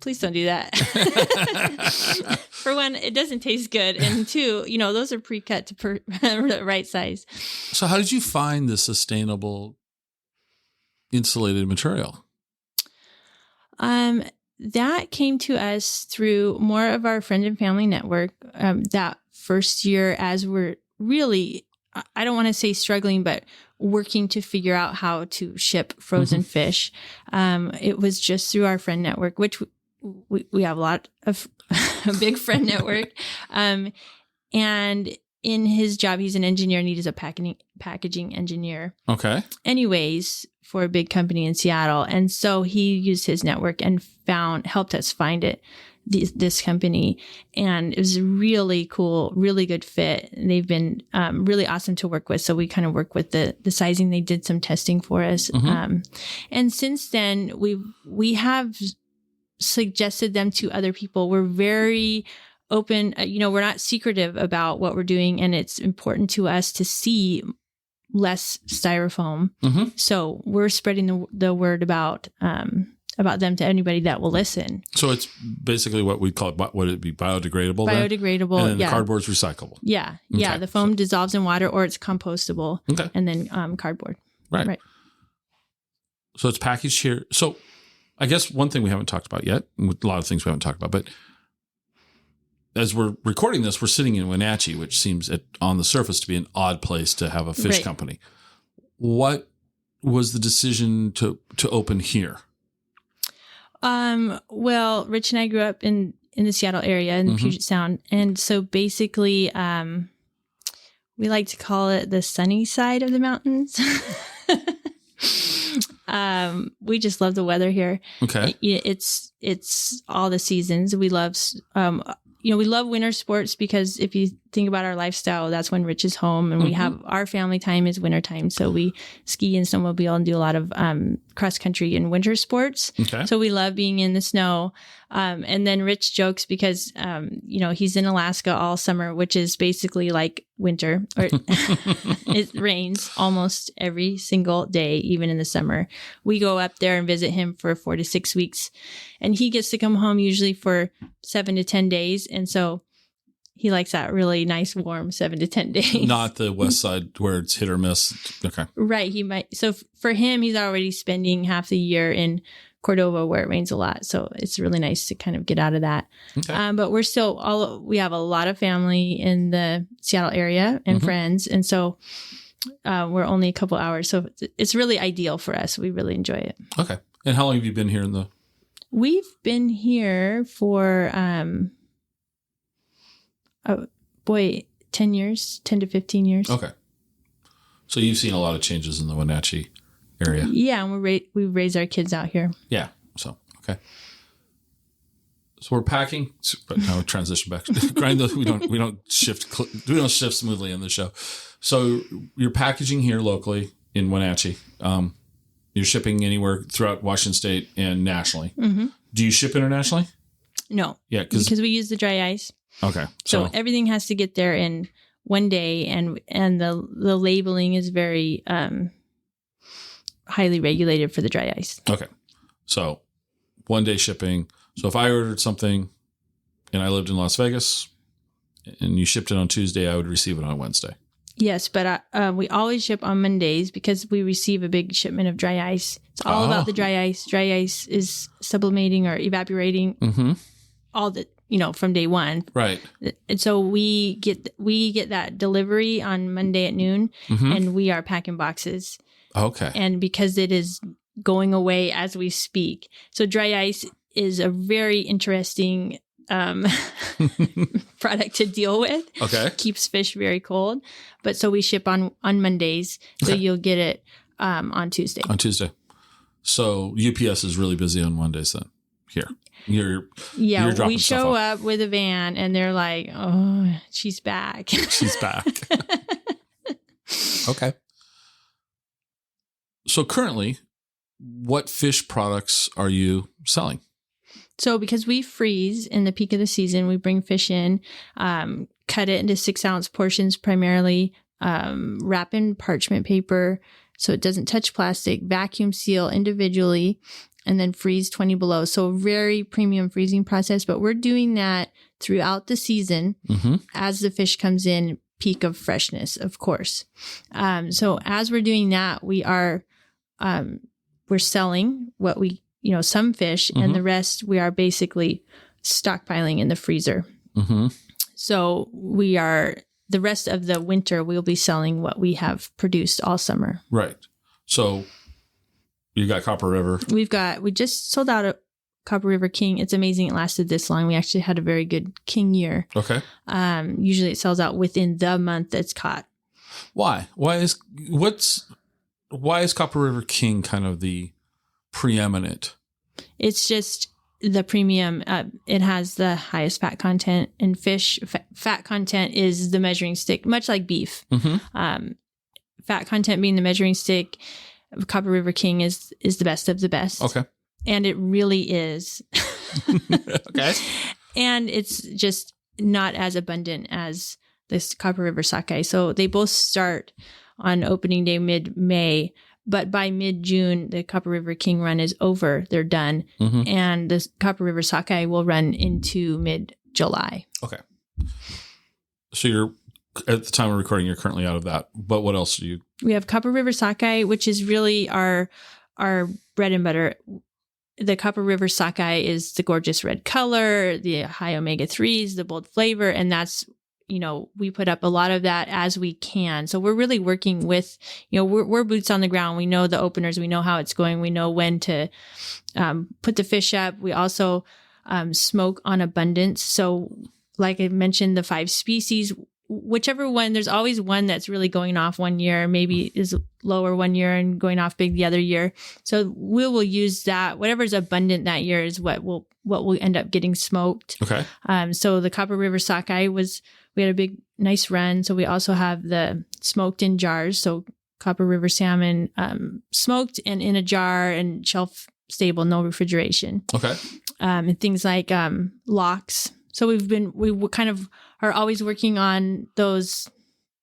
Speaker 1: please don't do that. For one, it doesn't taste good. And two, those are pre-cut to the right size. So how did you find the sustainable insulated material?
Speaker 2: That came to us through more of our friend and family network. That first year, as we're really, I don't want to say struggling, but working to figure out how to ship frozen fish. It was just through our friend network, which we have a lot of a big friend network. And in his job, he's an engineer and he's a packaging engineer. Okay. Anyways, for a big company in Seattle. And so he used his network and helped us find this company. And it was a really cool, really good fit. And they've been really awesome to work with. So we kind of work with the sizing. They did some testing for us. And since then, we have suggested them to other people. We're very open. We're not secretive about what we're doing. And it's important to us to see less styrofoam. So we're spreading the word about them to anybody that will listen. So it's basically what we call it. Would it be biodegradable? Biodegradable. And then the cardboard's recyclable. Yeah. Okay. Yeah. The foam dissolves in water or it's compostable. Okay. And then cardboard. Right. So it's packaged here. So I guess one thing we haven't talked about yet, a lot of things we haven't talked about, but as we're recording this, we're sitting in Wenatchee, which seems on the surface to be an odd place to have a fish company. What was the decision to open here? Well, Rich and I grew up in the Seattle area in Puget Sound. And so basically, we like to call it the sunny side of the mountains. We just love the weather here.
Speaker 1: Okay.
Speaker 2: It's all the seasons. We love, we love winter sports because if you think about our lifestyle, that's when Rich is home, and we have our family time is winter time. So we ski and snowmobile and do a lot of cross country and winter sports.
Speaker 1: Okay.
Speaker 2: So we love being in the snow. And then Rich jokes because, he's in Alaska all summer, which is basically like winter, or it rains almost every single day, even in the summer. We go up there and visit him for 4 to 6 weeks, and he gets to come home usually for 7 to 10 days. And so he likes that really nice, warm 7 to 10 days.
Speaker 1: Not the west side where it's hit or miss. Okay.
Speaker 2: Right. He might. So for him, he's already spending half the year in Cordova where it rains a lot. So it's really nice to kind of get out of that. Okay. But we're still we have a lot of family in the Seattle area and friends. And so we're only a couple hours. So it's really ideal for us. We really enjoy it.
Speaker 1: Okay. And how long have you been here
Speaker 2: We've been here for, 10 years, 10 to 15 years.
Speaker 1: Okay. So you've seen a lot of changes in the Wenatchee area.
Speaker 2: Yeah. And we raise our kids out here.
Speaker 1: Yeah. So, okay. So we're packing, but now transition back. Grind those. We don't shift smoothly in the show. So you're packaging here locally in Wenatchee. You're shipping anywhere throughout Washington State and nationally. Mm-hmm. Do you ship internationally?
Speaker 2: No.
Speaker 1: Yeah,
Speaker 2: because we use the dry ice.
Speaker 1: Okay.
Speaker 2: So everything has to get there in one day, and the labeling is very highly regulated for the dry ice.
Speaker 1: Okay. So 1 day shipping. So if I ordered something and I lived in Las Vegas and you shipped it on Tuesday, I would receive it on Wednesday.
Speaker 2: Yes, but we always ship on Mondays because we receive a big shipment of dry ice. It's all about the dry ice. Dry ice is sublimating or evaporating all the from day one.
Speaker 1: Right.
Speaker 2: And so we get that delivery on Monday at noon, and we are packing boxes.
Speaker 1: Okay.
Speaker 2: And because it is going away as we speak, so dry ice is a very interesting product to deal with.
Speaker 1: Okay.
Speaker 2: Keeps fish very cold. But so we ship on Mondays. So you'll get it on Tuesday.
Speaker 1: On Tuesday. So UPS is really busy on Mondays then here. You're
Speaker 2: we show up with a van and they're like, oh, she's back.
Speaker 1: She's back. Okay. So currently, what fish products are you selling?
Speaker 2: So because we freeze in the peak of the season, we bring fish in, cut it into 6-ounce portions primarily, wrap in parchment paper so it doesn't touch plastic, vacuum seal individually, and then freeze 20 below. So very premium freezing process, but we're doing that throughout the season as the fish comes in, peak of freshness, of course. So as we're doing that, we're selling what we, some fish, and the rest we are basically stockpiling in the freezer. So the rest of the winter, we'll be selling what we have produced all summer.
Speaker 1: Right. So you got Copper River. We
Speaker 2: just sold out a Copper River King. It's amazing it lasted this long. We actually had a very good King year.
Speaker 1: Okay.
Speaker 2: Usually it sells out within the month that's caught.
Speaker 1: Why? Why is Copper River King kind of the preeminent?
Speaker 2: It's just the premium. It has the highest fat content, and fish fat content is the measuring stick, much like beef. Fat content being the measuring stick. Copper River King is the best of the best.
Speaker 1: Okay.
Speaker 2: And it really is.
Speaker 1: Okay.
Speaker 2: And it's just not as abundant as this Copper River Sakai. So they both start on opening day mid-May, but by mid-June, the Copper River King run is over. They're done. And the Copper River Sakai will run into mid-July.
Speaker 1: Okay. So you're, at the time of recording, you're currently out of that. But what else do you?
Speaker 2: We have Copper River Sakai, which is really our bread and butter. The Copper River Sakai is the gorgeous red color, the high omega-3s, the bold flavor, and that's, we put up a lot of that as we can. So we're really working with, we're boots on the ground. We know the openers. We know how it's going. We know when to put the fish up. We also smoke on abundance. So like I mentioned, the 5 species, whichever one, there's always one that's really going off one year, maybe is lower one year and going off big the other year. So we will use that. Whatever's abundant that year is what will end up getting smoked.
Speaker 1: Okay.
Speaker 2: So the Copper River Sakai we had a big, nice run. So we also have the smoked in jars. So Copper River salmon, smoked and in a jar and shelf stable, no refrigeration.
Speaker 1: Okay.
Speaker 2: And things like locks. So we kind of are always working on those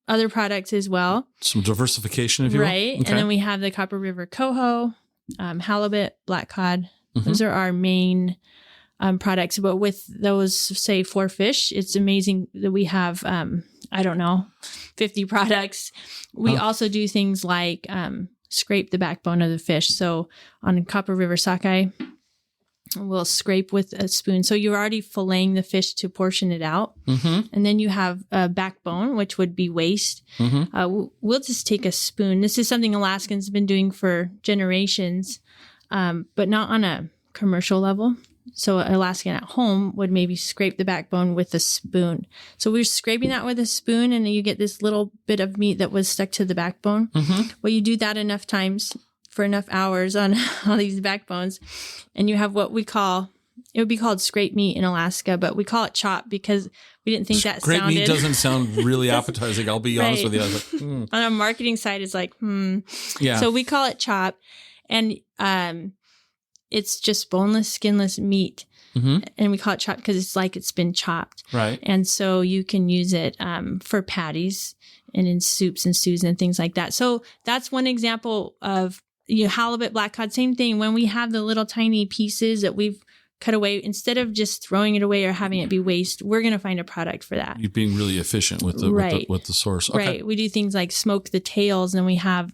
Speaker 2: other products as well.
Speaker 1: Some diversification, if you will.
Speaker 2: Right. Okay. And then we have the Copper River coho, halibut, black cod. Mm-hmm. Those are our main products. But with those, say, 4 fish, it's amazing that we have, 50 products. We also do things like scrape the backbone of the fish. So on Copper River Sakai, we'll scrape with a spoon. So you're already filleting the fish to portion it out. Mm-hmm. And then you have a backbone, which would be waste. Mm-hmm. We'll just take a spoon. This is something Alaskans have been doing for generations, but not on a commercial level. So an Alaskan at home would maybe scrape the backbone with a spoon. So we're scraping that with a spoon, and then you get this little bit of meat that was stuck to the backbone. Mm-hmm. Well, you do that enough times for enough hours on all these backbones, and you have what it would be called scrape meat in Alaska, but we call it chop because we didn't think that sounded...
Speaker 1: Scrape meat doesn't sound really appetizing. I'll be honest with you. I was like,
Speaker 2: On a marketing side, it's like,
Speaker 1: Yeah.
Speaker 2: So we call it chop, and it's just boneless, skinless meat. Mm-hmm. And we call it chop because it's like it's been chopped.
Speaker 1: Right.
Speaker 2: And so you can use it for patties and in soups and stews and things like that. So that's one example of halibut, black cod, same thing. When we have the little tiny pieces that we've cut away, instead of just throwing it away or having it be waste, we're going to find a product for that.
Speaker 1: You're being really efficient with the source. Okay.
Speaker 2: Right. We do things like smoke the tails, and we have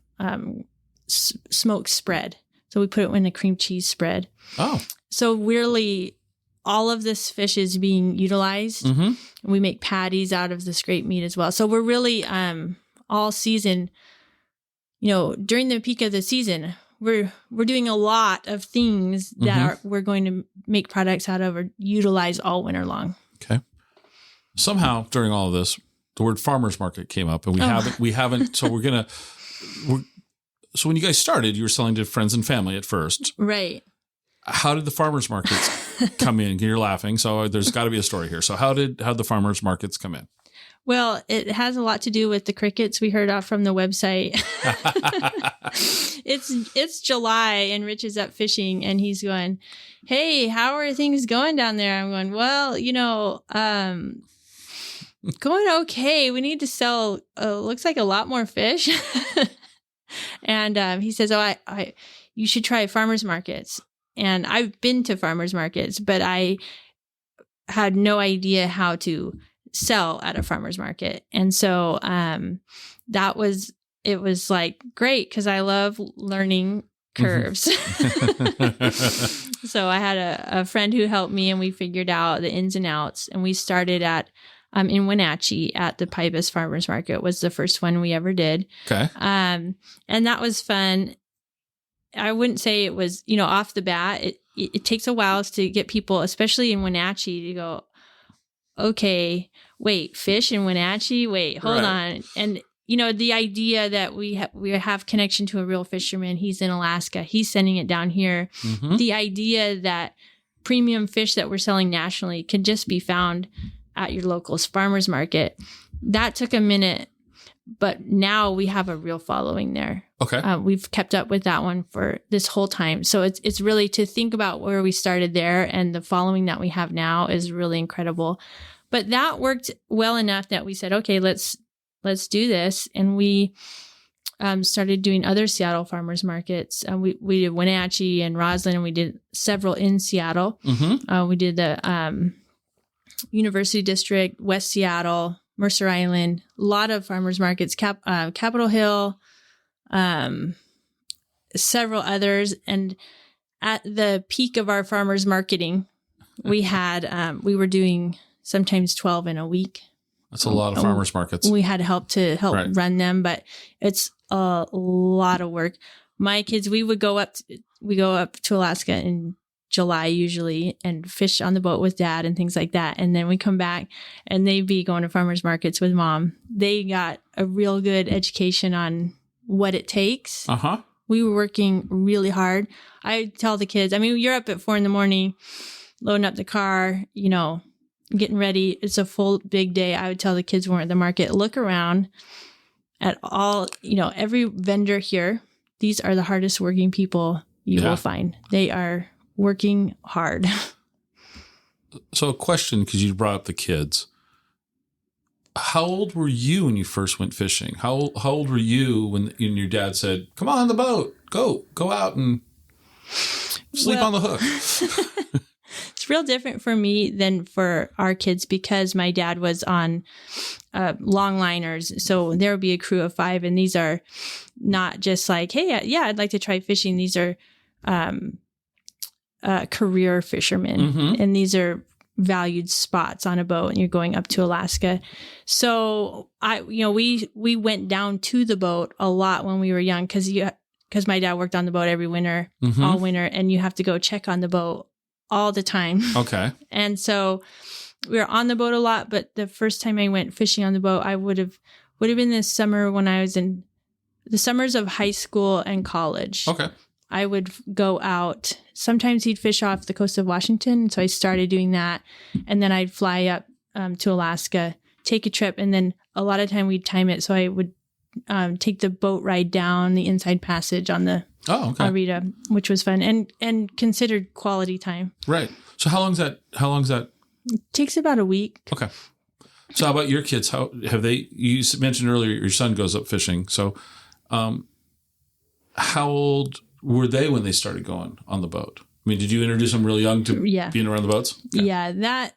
Speaker 2: smoked spread. So we put it in a cream cheese spread. Oh. So really, all of this fish is being utilized. Mm-hmm. We make patties out of the scraped meat as well. So we're really all season, during the peak of the season, we're doing a lot of things that we're going to make products out of or utilize all winter long.
Speaker 1: Okay. Somehow during all of this, the word farmer's market came up, and we haven't. So so when you guys started, you were selling to friends and family at first.
Speaker 2: Right.
Speaker 1: How did the farmers markets come in? You're laughing. So there's got to be a story here. So how did the farmers markets come in?
Speaker 2: Well, it has a lot to do with the crickets we heard off from the website. It's July, and Rich is up fishing, and he's going, "Hey, how are things going down there?" I'm going, "Well, going okay. We need to sell, looks like a lot more fish." And he says, you should try farmers markets. And I've been to farmers markets, but I had no idea how to sell at a farmers market. And so it was like great because I love learning curves. So I had a friend who helped me, and we figured out the ins and outs, and we started at in Wenatchee at the Pybus Farmers Market. Was the first one we ever did. Okay. And that was fun. I wouldn't say it was, off the bat. It takes a while to get people, especially in Wenatchee, to go, okay, wait, fish in Wenatchee? Wait, hold on. And, the idea that we have connection to a real fisherman. He's in Alaska. He's sending it down here. Mm-hmm. The idea that premium fish that we're selling nationally can just be found at your local farmers market. That took a minute, but now we have a real following there. Okay. We've kept up with that one for this whole time. So it's really to think about where we started there, and the following that we have now is really incredible. But that worked well enough that we said, okay, let's do this. And we started doing other Seattle farmers markets. We did Wenatchee and Roslyn, and we did several in Seattle. Mm-hmm. We did the University District, West Seattle, Mercer Island, a lot of farmers markets, Capitol Hill, several others. And at the peak of our farmers marketing, we were doing sometimes 12 in a week.
Speaker 1: That's a lot of farmers markets.
Speaker 2: We had help run them, but it's a lot of work. My kids, we go up to Alaska in July usually and fish on the boat with dad and things like that. And then we come back and they'd be going to farmers markets with mom. They got a real good education on what it takes.
Speaker 1: Uh-huh.
Speaker 2: We were working really hard. I tell the kids, I mean, you're up at 4 a.m, loading up the car, getting ready. It's a full big day. I would tell the kids when we're at the market, look around at all, every vendor here. These are the hardest working people you will find. They are working hard.
Speaker 1: So a question, because you brought up the kids. How old were you when you first went fishing? How old were you when your dad said, come on the boat, go out and sleep on the hook?
Speaker 2: It's real different for me than for our kids because my dad was on long liners. So there would be a crew of 5, and these are not just like, hey, yeah, I'd like to try fishing. These are career fishermen, and these are valued spots on a boat, and you're going up to Alaska. So we went down to the boat a lot when we were young because my dad worked on the boat every winter, all winter, and you have to go check on the boat all the time.
Speaker 1: Okay.
Speaker 2: And so we were on the boat a lot, but the first time I went fishing on the boat, I would have been this summer when I was in the summers of high school and college.
Speaker 1: Okay.
Speaker 2: I would go out. Sometimes he'd fish off the coast of Washington. So I started doing that. And then I'd fly up to Alaska, take a trip. And then a lot of time we'd time it. So I would take the boat ride down the Inside Passage on the Rida, which was fun and considered quality time.
Speaker 1: Right. So how long's that?
Speaker 2: It takes about a week.
Speaker 1: Okay. So how about your kids? How have they, you mentioned earlier your son goes up fishing. So how old were they when they started going on the boat? I mean, did you introduce them real young to being around the boats?
Speaker 2: Okay. Yeah, that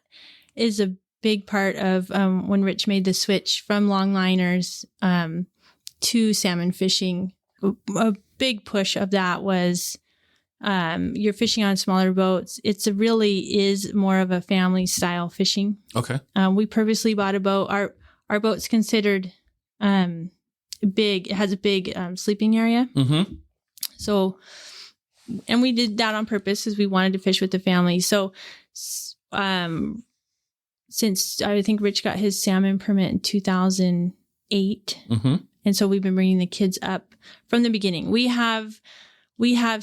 Speaker 2: is a big part of when Rich made the switch from long-liners to salmon fishing. A big push of that was you're fishing on smaller boats. It really is more of a family style fishing.
Speaker 1: Okay.
Speaker 2: We purposely bought a boat. Our boat's considered big. It has a big sleeping area. Mm-hmm. So, and we did that on purpose because we wanted to fish with the family. So, since I think Rich got his salmon permit in 2008, and so we've been bringing the kids up from the beginning. We have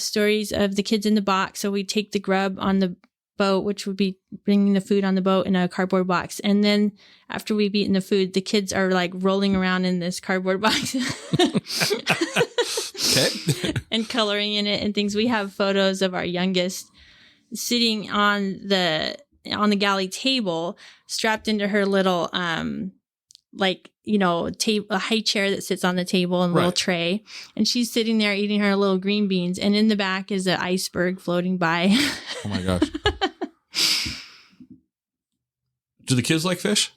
Speaker 2: stories of the kids in the box. So we take the grub on the boat, which would be bringing the food on the boat in a cardboard box. And then after we've eaten the food, the kids are like rolling around in this cardboard box. Okay. And coloring in it and things. We have photos of our youngest sitting on the galley table, strapped into her little, a high chair that sits on the table and a little tray. And she's sitting there eating her little green beans. And in the back is an iceberg floating by.
Speaker 1: Oh my gosh. Do the kids like fish?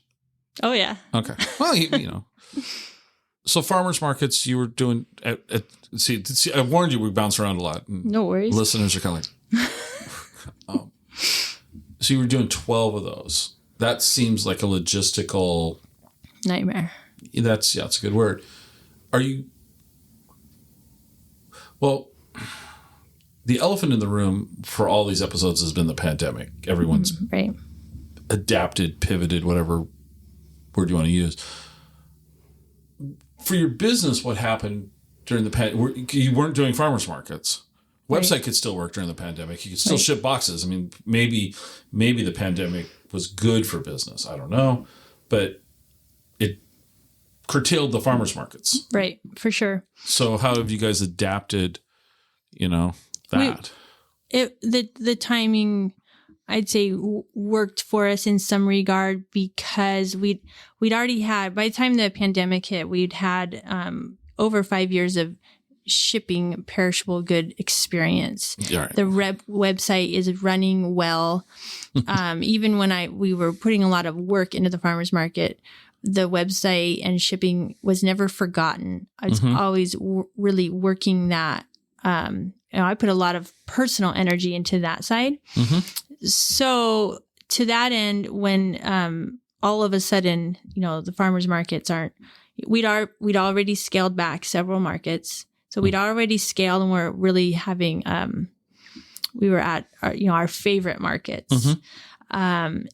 Speaker 2: Oh yeah.
Speaker 1: Okay. Well, So farmers markets you were doing see, I warned you we bounce around a lot.
Speaker 2: No worries.
Speaker 1: Listeners are kind of like, so you were doing 12 of those. That seems like a logistical
Speaker 2: nightmare.
Speaker 1: That's a good word. Well, the elephant in the room for all these episodes has been the pandemic. Everyone's
Speaker 2: right.
Speaker 1: Adapted, pivoted, whatever word you want to use. For your business, what happened during the pandemic? You weren't doing farmers markets. Website could still work during the pandemic. You could still ship boxes. I mean, maybe the pandemic was good for business. I don't know. But it curtailed the farmers markets.
Speaker 2: Right, for sure.
Speaker 1: So how have you guys adapted, that?
Speaker 2: The timing, I'd say, worked for us in some regard because we'd already had, by the time the pandemic hit, we'd had over 5 years of shipping perishable good experience. Right. The website is running well. Even when we were putting a lot of work into the farmers market, the website and shipping was never forgotten. I was always really working that. I put a lot of personal energy into that side. So to that end, when all of a sudden, the farmers markets we'd already scaled back several markets. So we'd already scaled and we're really having we were at our favorite markets.
Speaker 1: Mm-hmm.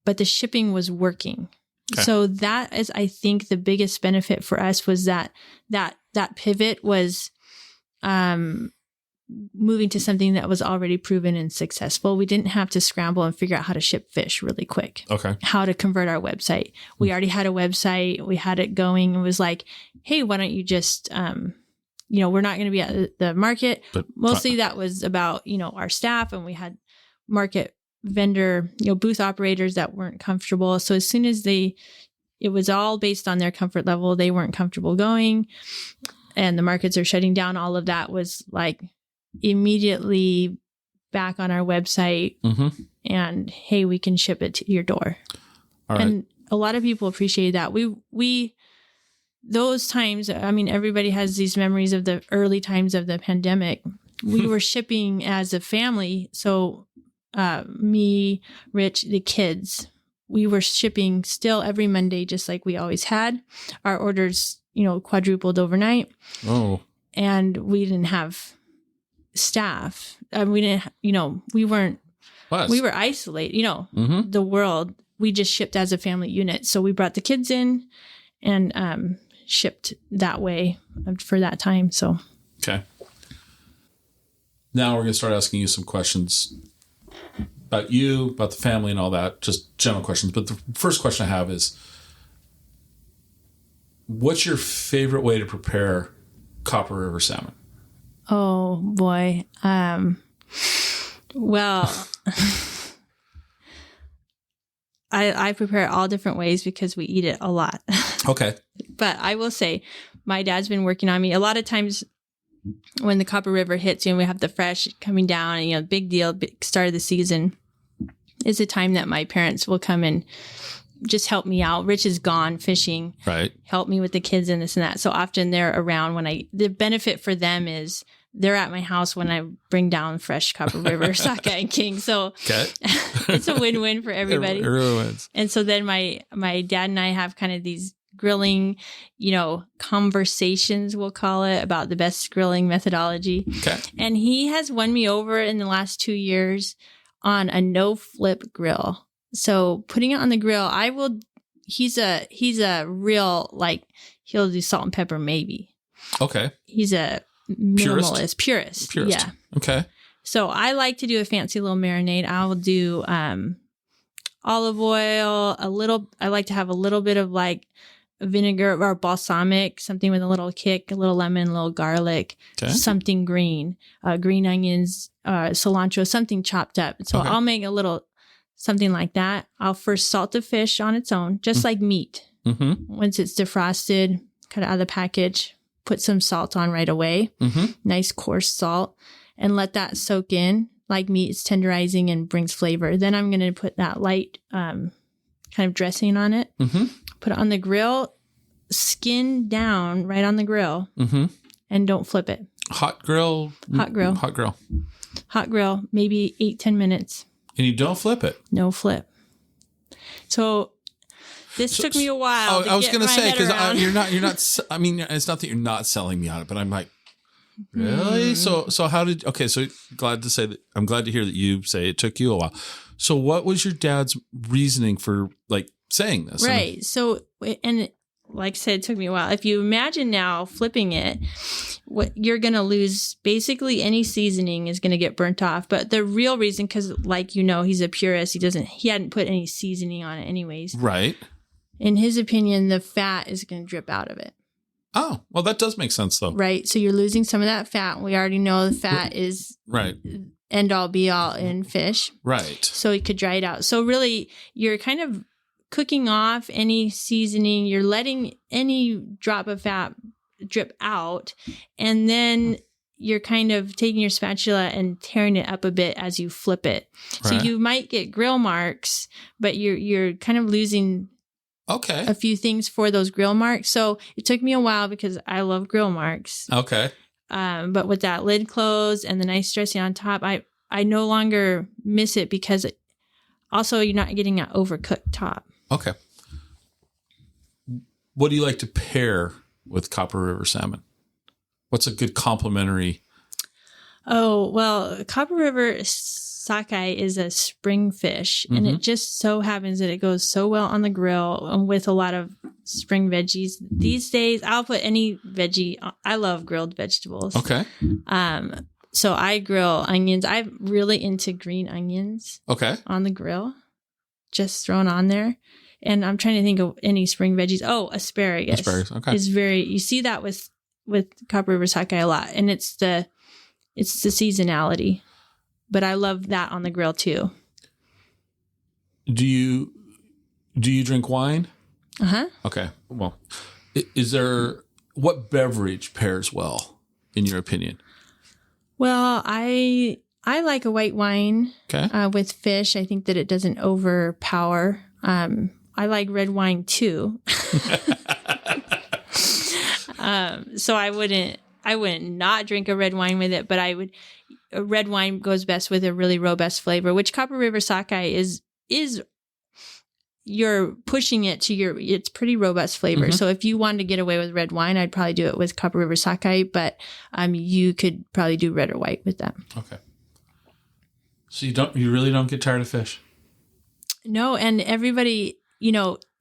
Speaker 2: But the shipping was working.
Speaker 1: Okay.
Speaker 2: So that is, I think, the biggest benefit for us was that pivot was moving to something that was already proven and successful. We didn't have to scramble and figure out how to ship fish really quick.
Speaker 1: Okay.
Speaker 2: How to convert our website. We already had a website. We had it going and was like, hey, why don't you just, we're not going to be at the market. But mostly that was about, our staff, and we had market vendor, booth operators that weren't comfortable. So as soon as it was all based on their comfort level, they weren't comfortable going, and the markets are shutting down. All of that was like immediately back on our website, and hey, we can ship it to your door. All right. And a lot of people appreciated that. We those times, I mean, everybody has these memories of the early times of the pandemic. We were shipping as a family. So me, Rich, the kids, we were shipping still every Monday, just like we always had. Our orders, quadrupled overnight.
Speaker 1: Oh.
Speaker 2: And we didn't have staff. We didn't, we weren't, we were isolated, the world. We just shipped as a family unit. So we brought the kids in and shipped that way for that time. So.
Speaker 1: Okay. Now we're going to start asking you some questions about you, about the family and all that, just general questions. But the first question I have is, what's your favorite way to prepare Copper River salmon?
Speaker 2: Oh, boy. Well, I prepare it all different ways because we eat it a lot.
Speaker 1: Okay.
Speaker 2: But I will say, my dad's been working on me. A lot of times when the Copper River hits, we have the fresh coming down, and, big deal, big start of the season is a time that my parents will come and just help me out. Rich is gone fishing.
Speaker 1: Right.
Speaker 2: Help me with the kids and this and that. So often they're around the benefit for them is they're at my house when I bring down fresh Copper River, Sakai and King. So it's a win-win for everybody.
Speaker 1: Everyone wins.
Speaker 2: And so then my dad and I have kind of these grilling, conversations, we'll call it, about the best grilling methodology.
Speaker 1: Okay.
Speaker 2: And he has won me over in the last 2 years on a no-flip grill. So putting it on the grill, he's a real, he'll do salt and pepper maybe.
Speaker 1: Okay.
Speaker 2: He's a minimalist, purist. Yeah.
Speaker 1: Okay.
Speaker 2: So I like to do a fancy little marinade. I will do olive oil, I like to have a little bit of vinegar or balsamic, something with a little kick, a little lemon, a little garlic, something green, green onions, cilantro, something chopped up. So I'll make a little something like that. I'll first salt the fish on its own, just like meat. Mm-hmm. Once it's defrosted, cut it out of the package, put some salt on right away, nice coarse salt, and let that soak in like meat. It's tenderizing and brings flavor. Then I'm going to put that light kind of dressing on it, put it on the grill, skin down right on the grill, and don't flip it.
Speaker 1: Hot grill,
Speaker 2: maybe 8-10 minutes.
Speaker 1: And you don't flip it?
Speaker 2: No flip. So this took me a while.
Speaker 1: I was going to say, because you're not, I mean, it's not that you're not selling me on it, but I'm like, really? So glad to say that, I'm glad to hear that you say it took you a while. So what was your dad's reasoning for saying this?
Speaker 2: Right. So, and like I said, it took me a while. If you imagine now flipping it, what you're going to lose, basically any seasoning is going to get burnt off. But the real reason, because he's a purist, he hadn't put any seasoning on it anyways.
Speaker 1: Right.
Speaker 2: In his opinion, the fat is going to drip out of it.
Speaker 1: Oh, well, that does make sense though.
Speaker 2: Right. So you're losing some of that fat. We already know the fat is end all be all in fish.
Speaker 1: Right.
Speaker 2: So you could dry it out. So really you're kind of cooking off any seasoning. You're letting any drop of fat drip out. And then you're kind of taking your spatula and tearing it up a bit as you flip it. Right. So you might get grill marks, but you're kind of losing a few things for those grill marks. So it took me a while because I love grill marks.
Speaker 1: Okay.
Speaker 2: But with that lid closed and the nice dressing on top, I no longer miss it because also you're not getting an overcooked top.
Speaker 1: Okay. What do you like to pair with Copper River salmon? What's a good complementary
Speaker 2: Oh, well, Copper River Sakai is a spring fish, and it just so happens that it goes so well on the grill with a lot of spring veggies. These days, I'll put any veggie. I love grilled vegetables.
Speaker 1: Okay.
Speaker 2: So I grill onions. I'm really into green onions.
Speaker 1: Okay.
Speaker 2: On the grill, just thrown on there. And I'm trying to think of any spring veggies. Oh, asparagus.
Speaker 1: Asparagus. Okay.
Speaker 2: Is you see that with Copper River Sakai a lot, and it's the seasonality. But I love that on the grill too.
Speaker 1: Do you drink wine? Okay. Well, what beverage pairs well, in your opinion?
Speaker 2: Well, I like a white wine.
Speaker 1: Okay.
Speaker 2: With fish. I think that it doesn't overpower. I like red wine too. So I wouldn't not drink a red wine with it, but a red wine goes best with a really robust flavor, which Copper River Sakai is you're pushing it to it's pretty robust flavor. So if you wanted to get away with red wine, I'd probably do it with Copper River Sakai, but you could probably do red or white with that. Okay.
Speaker 1: So you really don't get tired of fish? No,
Speaker 2: and everybody,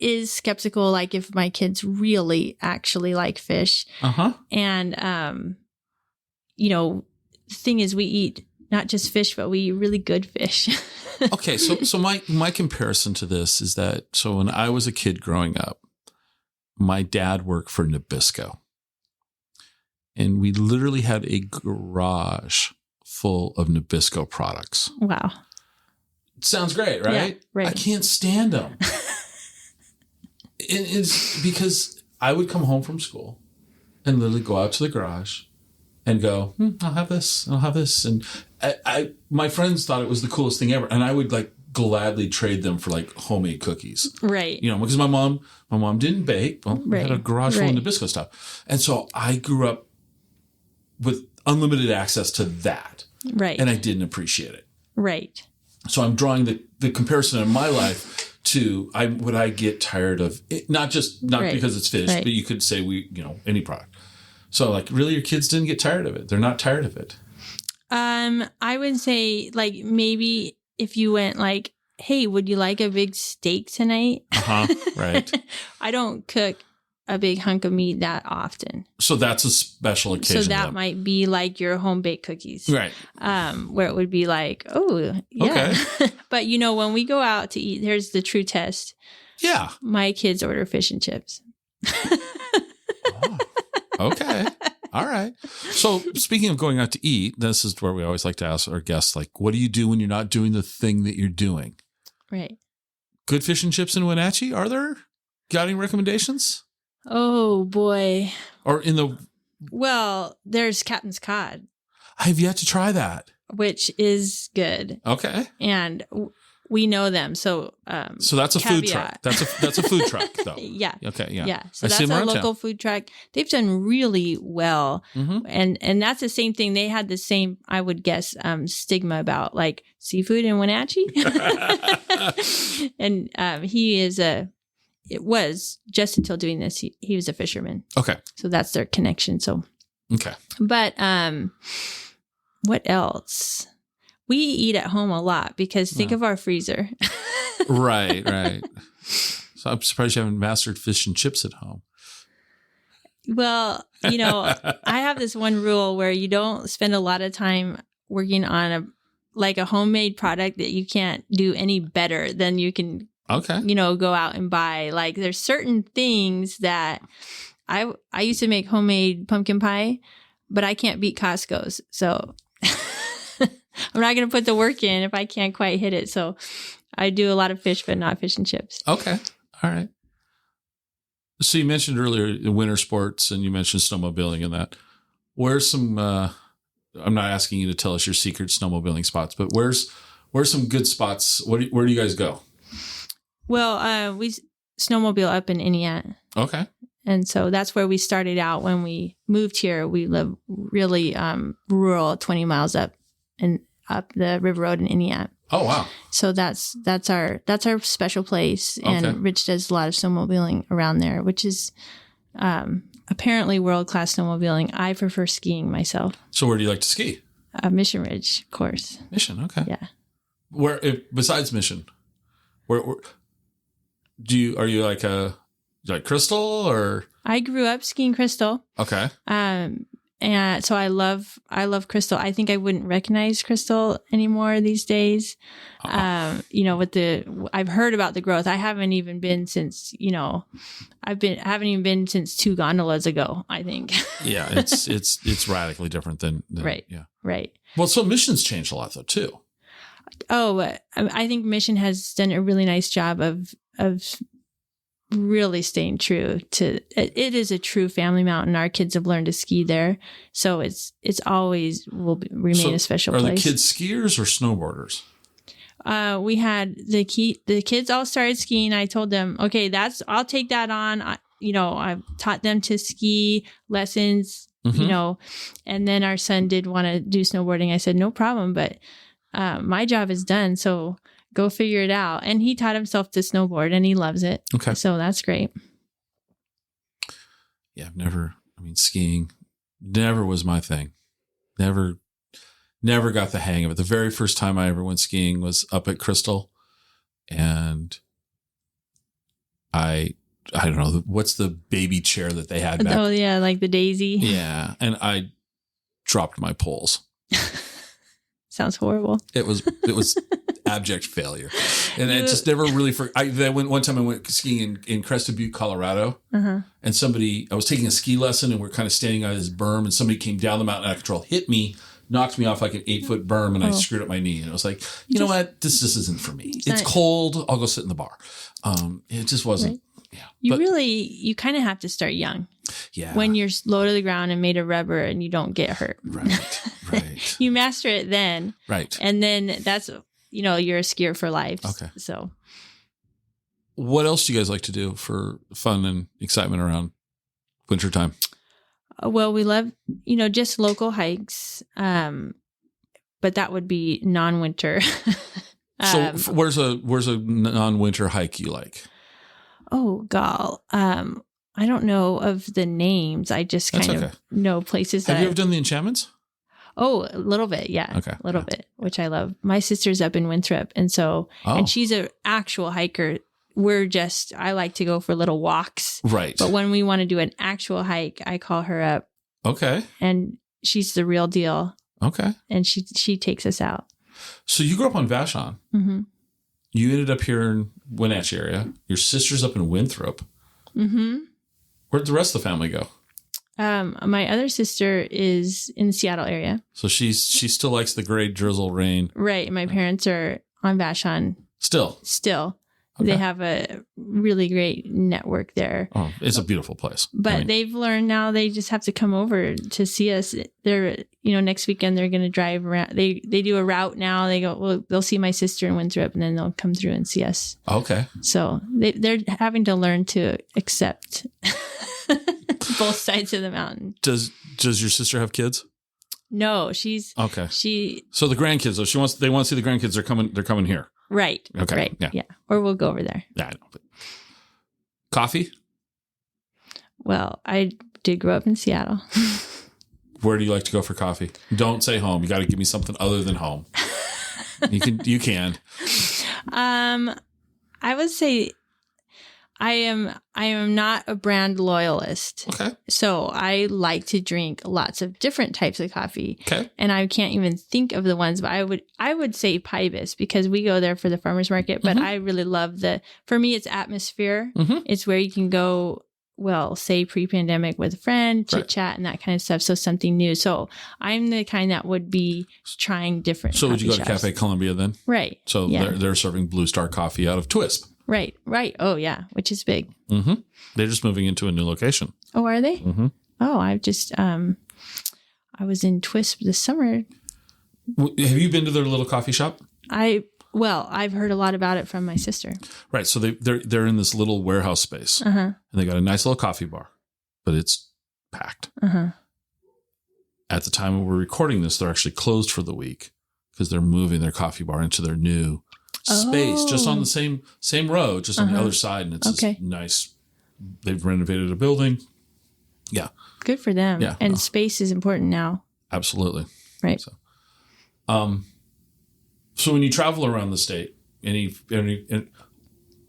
Speaker 2: is skeptical, like if my kids really actually like fish. And the thing is, we eat not just fish, but we eat really good fish.
Speaker 1: Okay, so my comparison to this is that, so when I was a kid growing up, my dad worked for Nabisco. And we literally had a garage full of Nabisco products.
Speaker 2: Wow.
Speaker 1: Sounds great, right?
Speaker 2: Yeah, right.
Speaker 1: I can't stand them. It's because I would come home from school and literally go out to the garage and go, I'll have this, and I'll have this. And my friends thought it was the coolest thing ever. And I would gladly trade them for homemade cookies.
Speaker 2: Right.
Speaker 1: Because my mom didn't bake. Well, we had a garage full of Nabisco stuff. And so I grew up with unlimited access to that.
Speaker 2: Right.
Speaker 1: And I didn't appreciate it.
Speaker 2: Right.
Speaker 1: So I'm drawing the comparison in my life to would I get tired of it? Not because it's fish, but you could say any product. So really your kids didn't get tired of it. They're not tired of it.
Speaker 2: I would say maybe if you went hey, would you like a big steak tonight?
Speaker 1: Right.
Speaker 2: I don't cook a big hunk of meat that often.
Speaker 1: So that's a special occasion.
Speaker 2: So that might be your home baked cookies.
Speaker 1: Right.
Speaker 2: Where it would be oh, yeah. Okay. But when we go out to eat, here's the true test.
Speaker 1: Yeah.
Speaker 2: My kids order fish and chips.
Speaker 1: Oh, okay. All right. So speaking of going out to eat, this is where we always like to ask our guests, what do you do when you're not doing the thing that you're doing?
Speaker 2: Right.
Speaker 1: Good fish and chips in Wenatchee? Are there? Got any recommendations?
Speaker 2: Oh, boy.
Speaker 1: Or
Speaker 2: Well, there's Captain's Cod.
Speaker 1: I've yet to try that.
Speaker 2: Which is good.
Speaker 1: Okay.
Speaker 2: And we know them. So
Speaker 1: that's a food truck. That's a food truck, though.
Speaker 2: Yeah.
Speaker 1: Okay. Yeah.
Speaker 2: Yeah. So that's a local food truck. They've done really well. And that's the same thing. They had the same, I would guess, stigma about seafood in Wenatchee. And it was just until doing this, he was a fisherman.
Speaker 1: Okay. So
Speaker 2: that's their connection. So.
Speaker 1: Okay.
Speaker 2: But what else? We eat at home a lot because think of our freezer.
Speaker 1: Right. So I'm surprised you haven't mastered fish and chips at home.
Speaker 2: Well, I have this one rule where you don't spend a lot of time working on a homemade product that you can't do any better than you can, go out and buy. There's certain things that I used to make homemade pumpkin pie, but I can't beat Costco's. So I'm not going to put the work in if I can't quite hit it. So I do a lot of fish, but not fish and chips.
Speaker 1: Okay. All right. So you mentioned earlier the winter sports and you mentioned snowmobiling and that. Where's some, I'm not asking you to tell us your secret snowmobiling spots, but where's some good spots? Where do you guys go?
Speaker 2: Well, we snowmobile up in Iniat.
Speaker 1: Okay.
Speaker 2: And so that's where we started out when we moved here. We live really rural, 20 miles up the river road in Iniat.
Speaker 1: Oh, wow.
Speaker 2: So that's our special place. And Rich does a lot of snowmobiling around there, which is apparently world-class snowmobiling. I prefer skiing myself.
Speaker 1: So where do you like to ski?
Speaker 2: Mission Ridge course.
Speaker 1: Mission, okay.
Speaker 2: Yeah.
Speaker 1: Where besides Mission, where are you like Crystal or?
Speaker 2: I grew up skiing Crystal.
Speaker 1: Okay.
Speaker 2: And so I love Crystal. I think I wouldn't recognize Crystal anymore these days. I've heard about the growth. I haven't even been since, I haven't even been since 2 gondolas ago, I think.
Speaker 1: Yeah. It's radically different than
Speaker 2: right.
Speaker 1: Yeah.
Speaker 2: Right.
Speaker 1: Well, so Mission's changed a lot though too.
Speaker 2: Oh, I think Mission has done a really nice job of really staying true to it. It is a true family mountain. Our kids have learned to ski there, so it's always will remain a special place.
Speaker 1: Are the kids skiers or snowboarders?
Speaker 2: We had the kids all started skiing. I told them, okay, I'll take that on. I've taught them to ski lessons, and then our son did want to do snowboarding. I said, no problem, but my job is done. So go figure it out. And he taught himself to snowboard and he loves it.
Speaker 1: Okay.
Speaker 2: So that's great.
Speaker 1: Yeah, skiing never was my thing. Never got the hang of it. The very first time I ever went skiing was up at Crystal. And I don't know, what's the baby chair that they had back?
Speaker 2: Oh yeah, like the Daisy.
Speaker 1: Yeah. And I dropped my poles.
Speaker 2: Sounds horrible.
Speaker 1: It was abject failure. And I just never really one time I went skiing in Crested Butte, Colorado. And I was taking a ski lesson and we're kind of standing on this berm and somebody came down the mountain out of control, hit me, knocked me off like an 8-foot berm and I screwed up my knee. And I was like, you know what? This just isn't for me. It's cold. I'll go sit in the bar. It just wasn't. Right. Yeah. You kind of have to start young. Yeah.
Speaker 2: When you're low to the ground and made of rubber and you don't get hurt.
Speaker 1: Right.
Speaker 2: You master it then.
Speaker 1: Right.
Speaker 2: And then that's, you're a skier for life.
Speaker 1: Okay.
Speaker 2: So.
Speaker 1: What else do you guys like to do for fun and excitement around wintertime?
Speaker 2: Well, we love, just local hikes. But that would be non-winter.
Speaker 1: So where's a non-winter hike you like?
Speaker 2: Oh, gall. I don't know of the names. I just kind of know places.
Speaker 1: Have you ever done the enchantments?
Speaker 2: Oh, a little bit. Yeah.
Speaker 1: Okay.
Speaker 2: A little bit, which I love. My sister's up in Winthrop. And so, and she's an actual hiker. I like to go for little walks.
Speaker 1: Right.
Speaker 2: But when we want to do an actual hike, I call her up.
Speaker 1: Okay.
Speaker 2: And she's the real deal.
Speaker 1: Okay.
Speaker 2: And she takes us out.
Speaker 1: So you grew up on Vashon. Mm-hmm. You ended up here in Wenatchee area. Your sister's up in Winthrop. Mm-hmm. Where'd the rest of the family go?
Speaker 2: My other sister is in the Seattle area.
Speaker 1: So she still likes the gray drizzle rain.
Speaker 2: Right. My parents are on Vashon.
Speaker 1: Still.
Speaker 2: Okay. They have a really great network there.
Speaker 1: Oh, it's a beautiful place.
Speaker 2: But they've learned now they just have to come over to see us. They're, next weekend they're going to drive around. They do a route now. They go, well, they'll see my sister in Winthrop and then they'll come through and see us.
Speaker 1: Okay.
Speaker 2: So they're having to learn to accept both sides of the mountain.
Speaker 1: Does your sister have kids?
Speaker 2: No, she's
Speaker 1: okay.
Speaker 2: So
Speaker 1: the grandkids though, they want to see the grandkids. They're coming here.
Speaker 2: Right.
Speaker 1: Okay.
Speaker 2: Right. Yeah. Or we'll go over there.
Speaker 1: Yeah, I know. But coffee?
Speaker 2: Well, I did grow up in Seattle.
Speaker 1: Where do you like to go for coffee? Don't say home. You got to give me something other than home. You can.
Speaker 2: I would say I am not a brand loyalist.
Speaker 1: Okay.
Speaker 2: So I like to drink lots of different types of coffee.
Speaker 1: Okay.
Speaker 2: And I can't even think of the ones, but I would say Pybus because we go there for the farmers market, but I really love for me, it's atmosphere. Mm-hmm. It's where you can go, say pre-pandemic with a friend, chit chat and that kind of stuff. So something new. So I'm the kind that would be trying different.
Speaker 1: So would you go
Speaker 2: shops.
Speaker 1: to Cafe Columbia then?
Speaker 2: Right.
Speaker 1: So they're serving Blue Star coffee out of Twisp.
Speaker 2: Right. Oh, yeah. Which is big.
Speaker 1: Mm-hmm. They're just moving into a new location.
Speaker 2: Oh, are they?
Speaker 1: Mm-hmm.
Speaker 2: Oh, I've just, I was in Twisp this summer.
Speaker 1: Have you been to their little coffee shop?
Speaker 2: I've heard a lot about it from my sister.
Speaker 1: Right. So they're in this little warehouse space and they got a nice little coffee bar, but it's packed. At the time when we're recording this, they're actually closed for the week because they're moving their coffee bar into their new space just on the same road, just on the other side. And it's this nice, they've renovated a building. Yeah.
Speaker 2: Good for them.
Speaker 1: Yeah.
Speaker 2: And space is important now.
Speaker 1: Absolutely.
Speaker 2: Right.
Speaker 1: So, So when you travel around the state,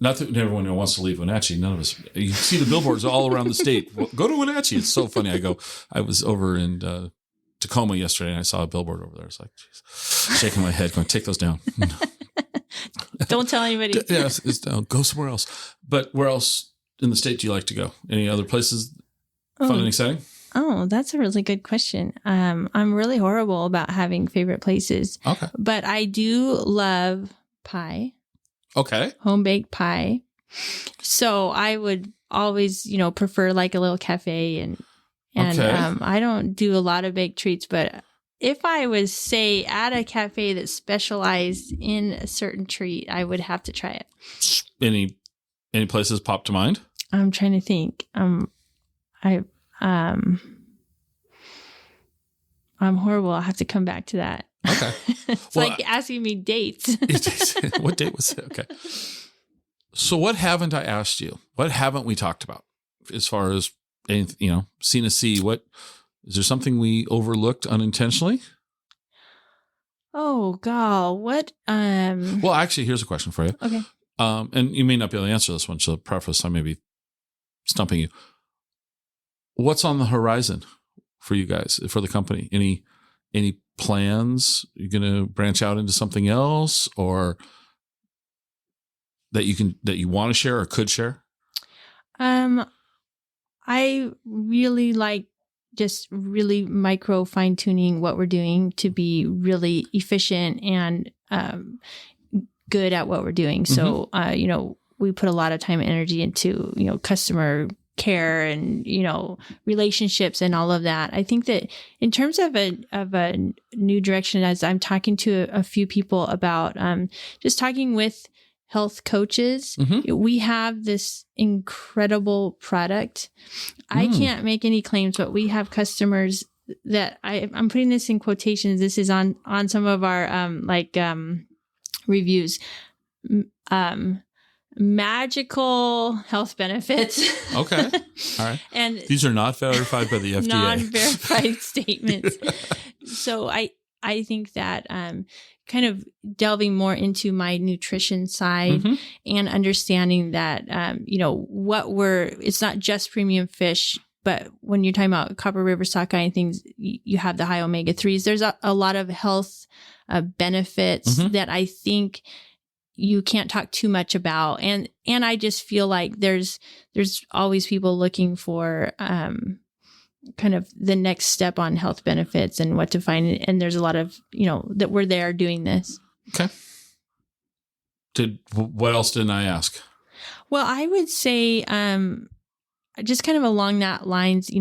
Speaker 1: not that everyone wants to leave Wenatchee, none of us. You see the billboards all around the state. Well, go to Wenatchee. It's so funny. I was over in Tacoma yesterday, and I saw a billboard over there. I was like, geez, shaking my head, going, take those down.
Speaker 2: Don't tell anybody.
Speaker 1: Yes, it's down. Go somewhere else. But where else in the state do you like to go? Any other places fun and exciting?
Speaker 2: Oh, that's a really good question. I'm really horrible about having favorite places.
Speaker 1: Okay.
Speaker 2: But I do love pie.
Speaker 1: Okay.
Speaker 2: Home baked pie. So I would always, prefer like a little cafe and
Speaker 1: okay.
Speaker 2: I don't do a lot of baked treats, but if I was, say, at a cafe that specialized in a certain treat, I would have to try it.
Speaker 1: Any places pop to mind?
Speaker 2: I'm trying to think. I'm horrible. I'll have to come back to that.
Speaker 1: Okay.
Speaker 2: It's like asking me dates.
Speaker 1: What date was it? Okay. So what haven't I asked you? What haven't we talked about as far as, Sena Sea? What is there something we overlooked unintentionally?
Speaker 2: Oh, God. What?
Speaker 1: Well, actually, here's a question for you.
Speaker 2: Okay.
Speaker 1: And you may not be able to answer this one. So preface, I may be stumping you. What's on the horizon for you guys, for the company? Any plans? You're going to branch out into something else, or that you want to share or could share?
Speaker 2: I really like just really micro fine tuning what we're doing to be really efficient and good at what we're doing. So, we put a lot of time and energy into, customer care and, relationships and all of that. I think that in terms of a new direction, as I'm talking to a few people about just talking with health coaches, we have this incredible product. I can't make any claims, but we have customers that I'm putting this in quotations. This is on some of our reviews. Magical health benefits.
Speaker 1: Okay. All right.
Speaker 2: And
Speaker 1: these are not verified by the FDA.
Speaker 2: Non-verified statements. So I think that kind of delving more into my nutrition side and understanding that, it's not just premium fish, but when you're talking about Copper River Sakai and things, you have the high omega-3s. There's a lot of health benefits that I think you can't talk too much about. And I just feel like there's always people looking for kind of the next step on health benefits and what to find. And there's a lot of, that we're there doing this.
Speaker 1: Okay. What else didn't I ask?
Speaker 2: Well, I would say, just kind of along that lines,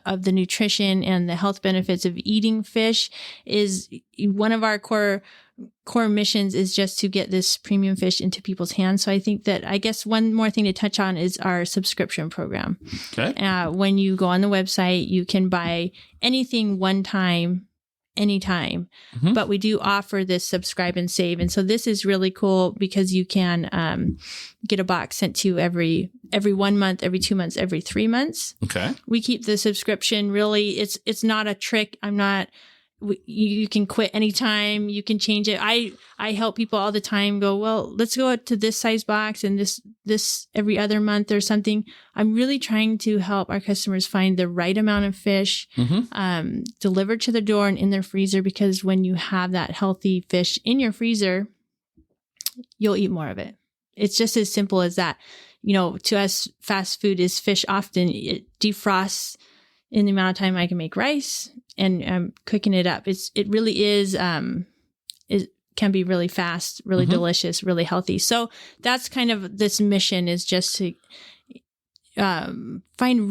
Speaker 2: of the nutrition and the health benefits of eating fish is one of our core missions is just to get this premium fish into people's hands. So I think that, I guess one more thing to touch on is our subscription program.
Speaker 1: Okay.
Speaker 2: When you go on the website, you can buy anything one time, anytime, but we do offer this subscribe and save. And so this is really cool because you can get a box sent to you every 1 month, every 2 months, every 3 months.
Speaker 1: Okay.
Speaker 2: We keep the subscription really, it's not a trick. You can quit anytime. You can change it. I help people all the time go, well, let's go to this size box and this every other month or something. I'm really trying to help our customers find the right amount of fish delivered to the door and in their freezer, because when you have that healthy fish in your freezer, you'll eat more of it. It's just as simple as that. To us, fast food is fish often. It defrosts in the amount of time I can make rice and cooking it up. It really is, it can be really fast, really delicious, really healthy. So that's kind of this mission, is just to find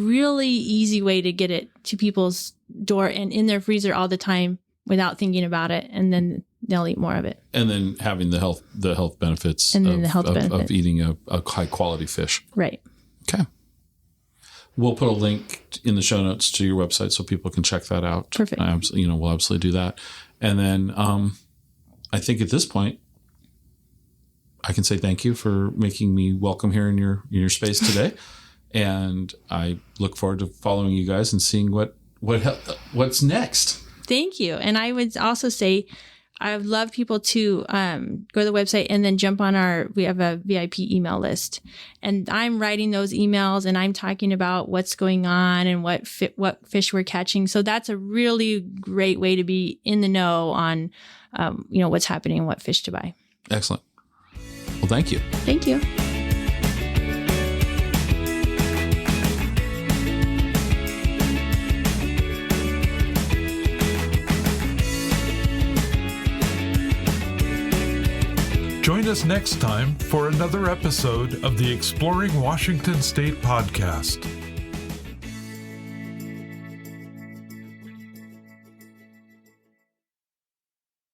Speaker 2: really easy way to get it to people's door and in their freezer all the time without thinking about it. And then they'll eat more of it.
Speaker 1: And then having the health benefits of eating a high quality fish.
Speaker 2: Right.
Speaker 1: Okay. We'll put a link in the show notes to your website so people can check that out.
Speaker 2: Perfect.
Speaker 1: We'll absolutely do that. And then I think at this point, I can say thank you for making me welcome here in your space today. And I look forward to following you guys and seeing what's next.
Speaker 2: Thank you. And I would also say, I would love people to go to the website and then jump on we have a VIP email list. And I'm writing those emails and I'm talking about what's going on and what fish we're catching. So that's a really great way to be in the know on, what's happening and what fish to buy.
Speaker 1: Excellent. Well, thank you.
Speaker 2: Thank you.
Speaker 3: Join us next time for another episode of the Exploring Washington State podcast.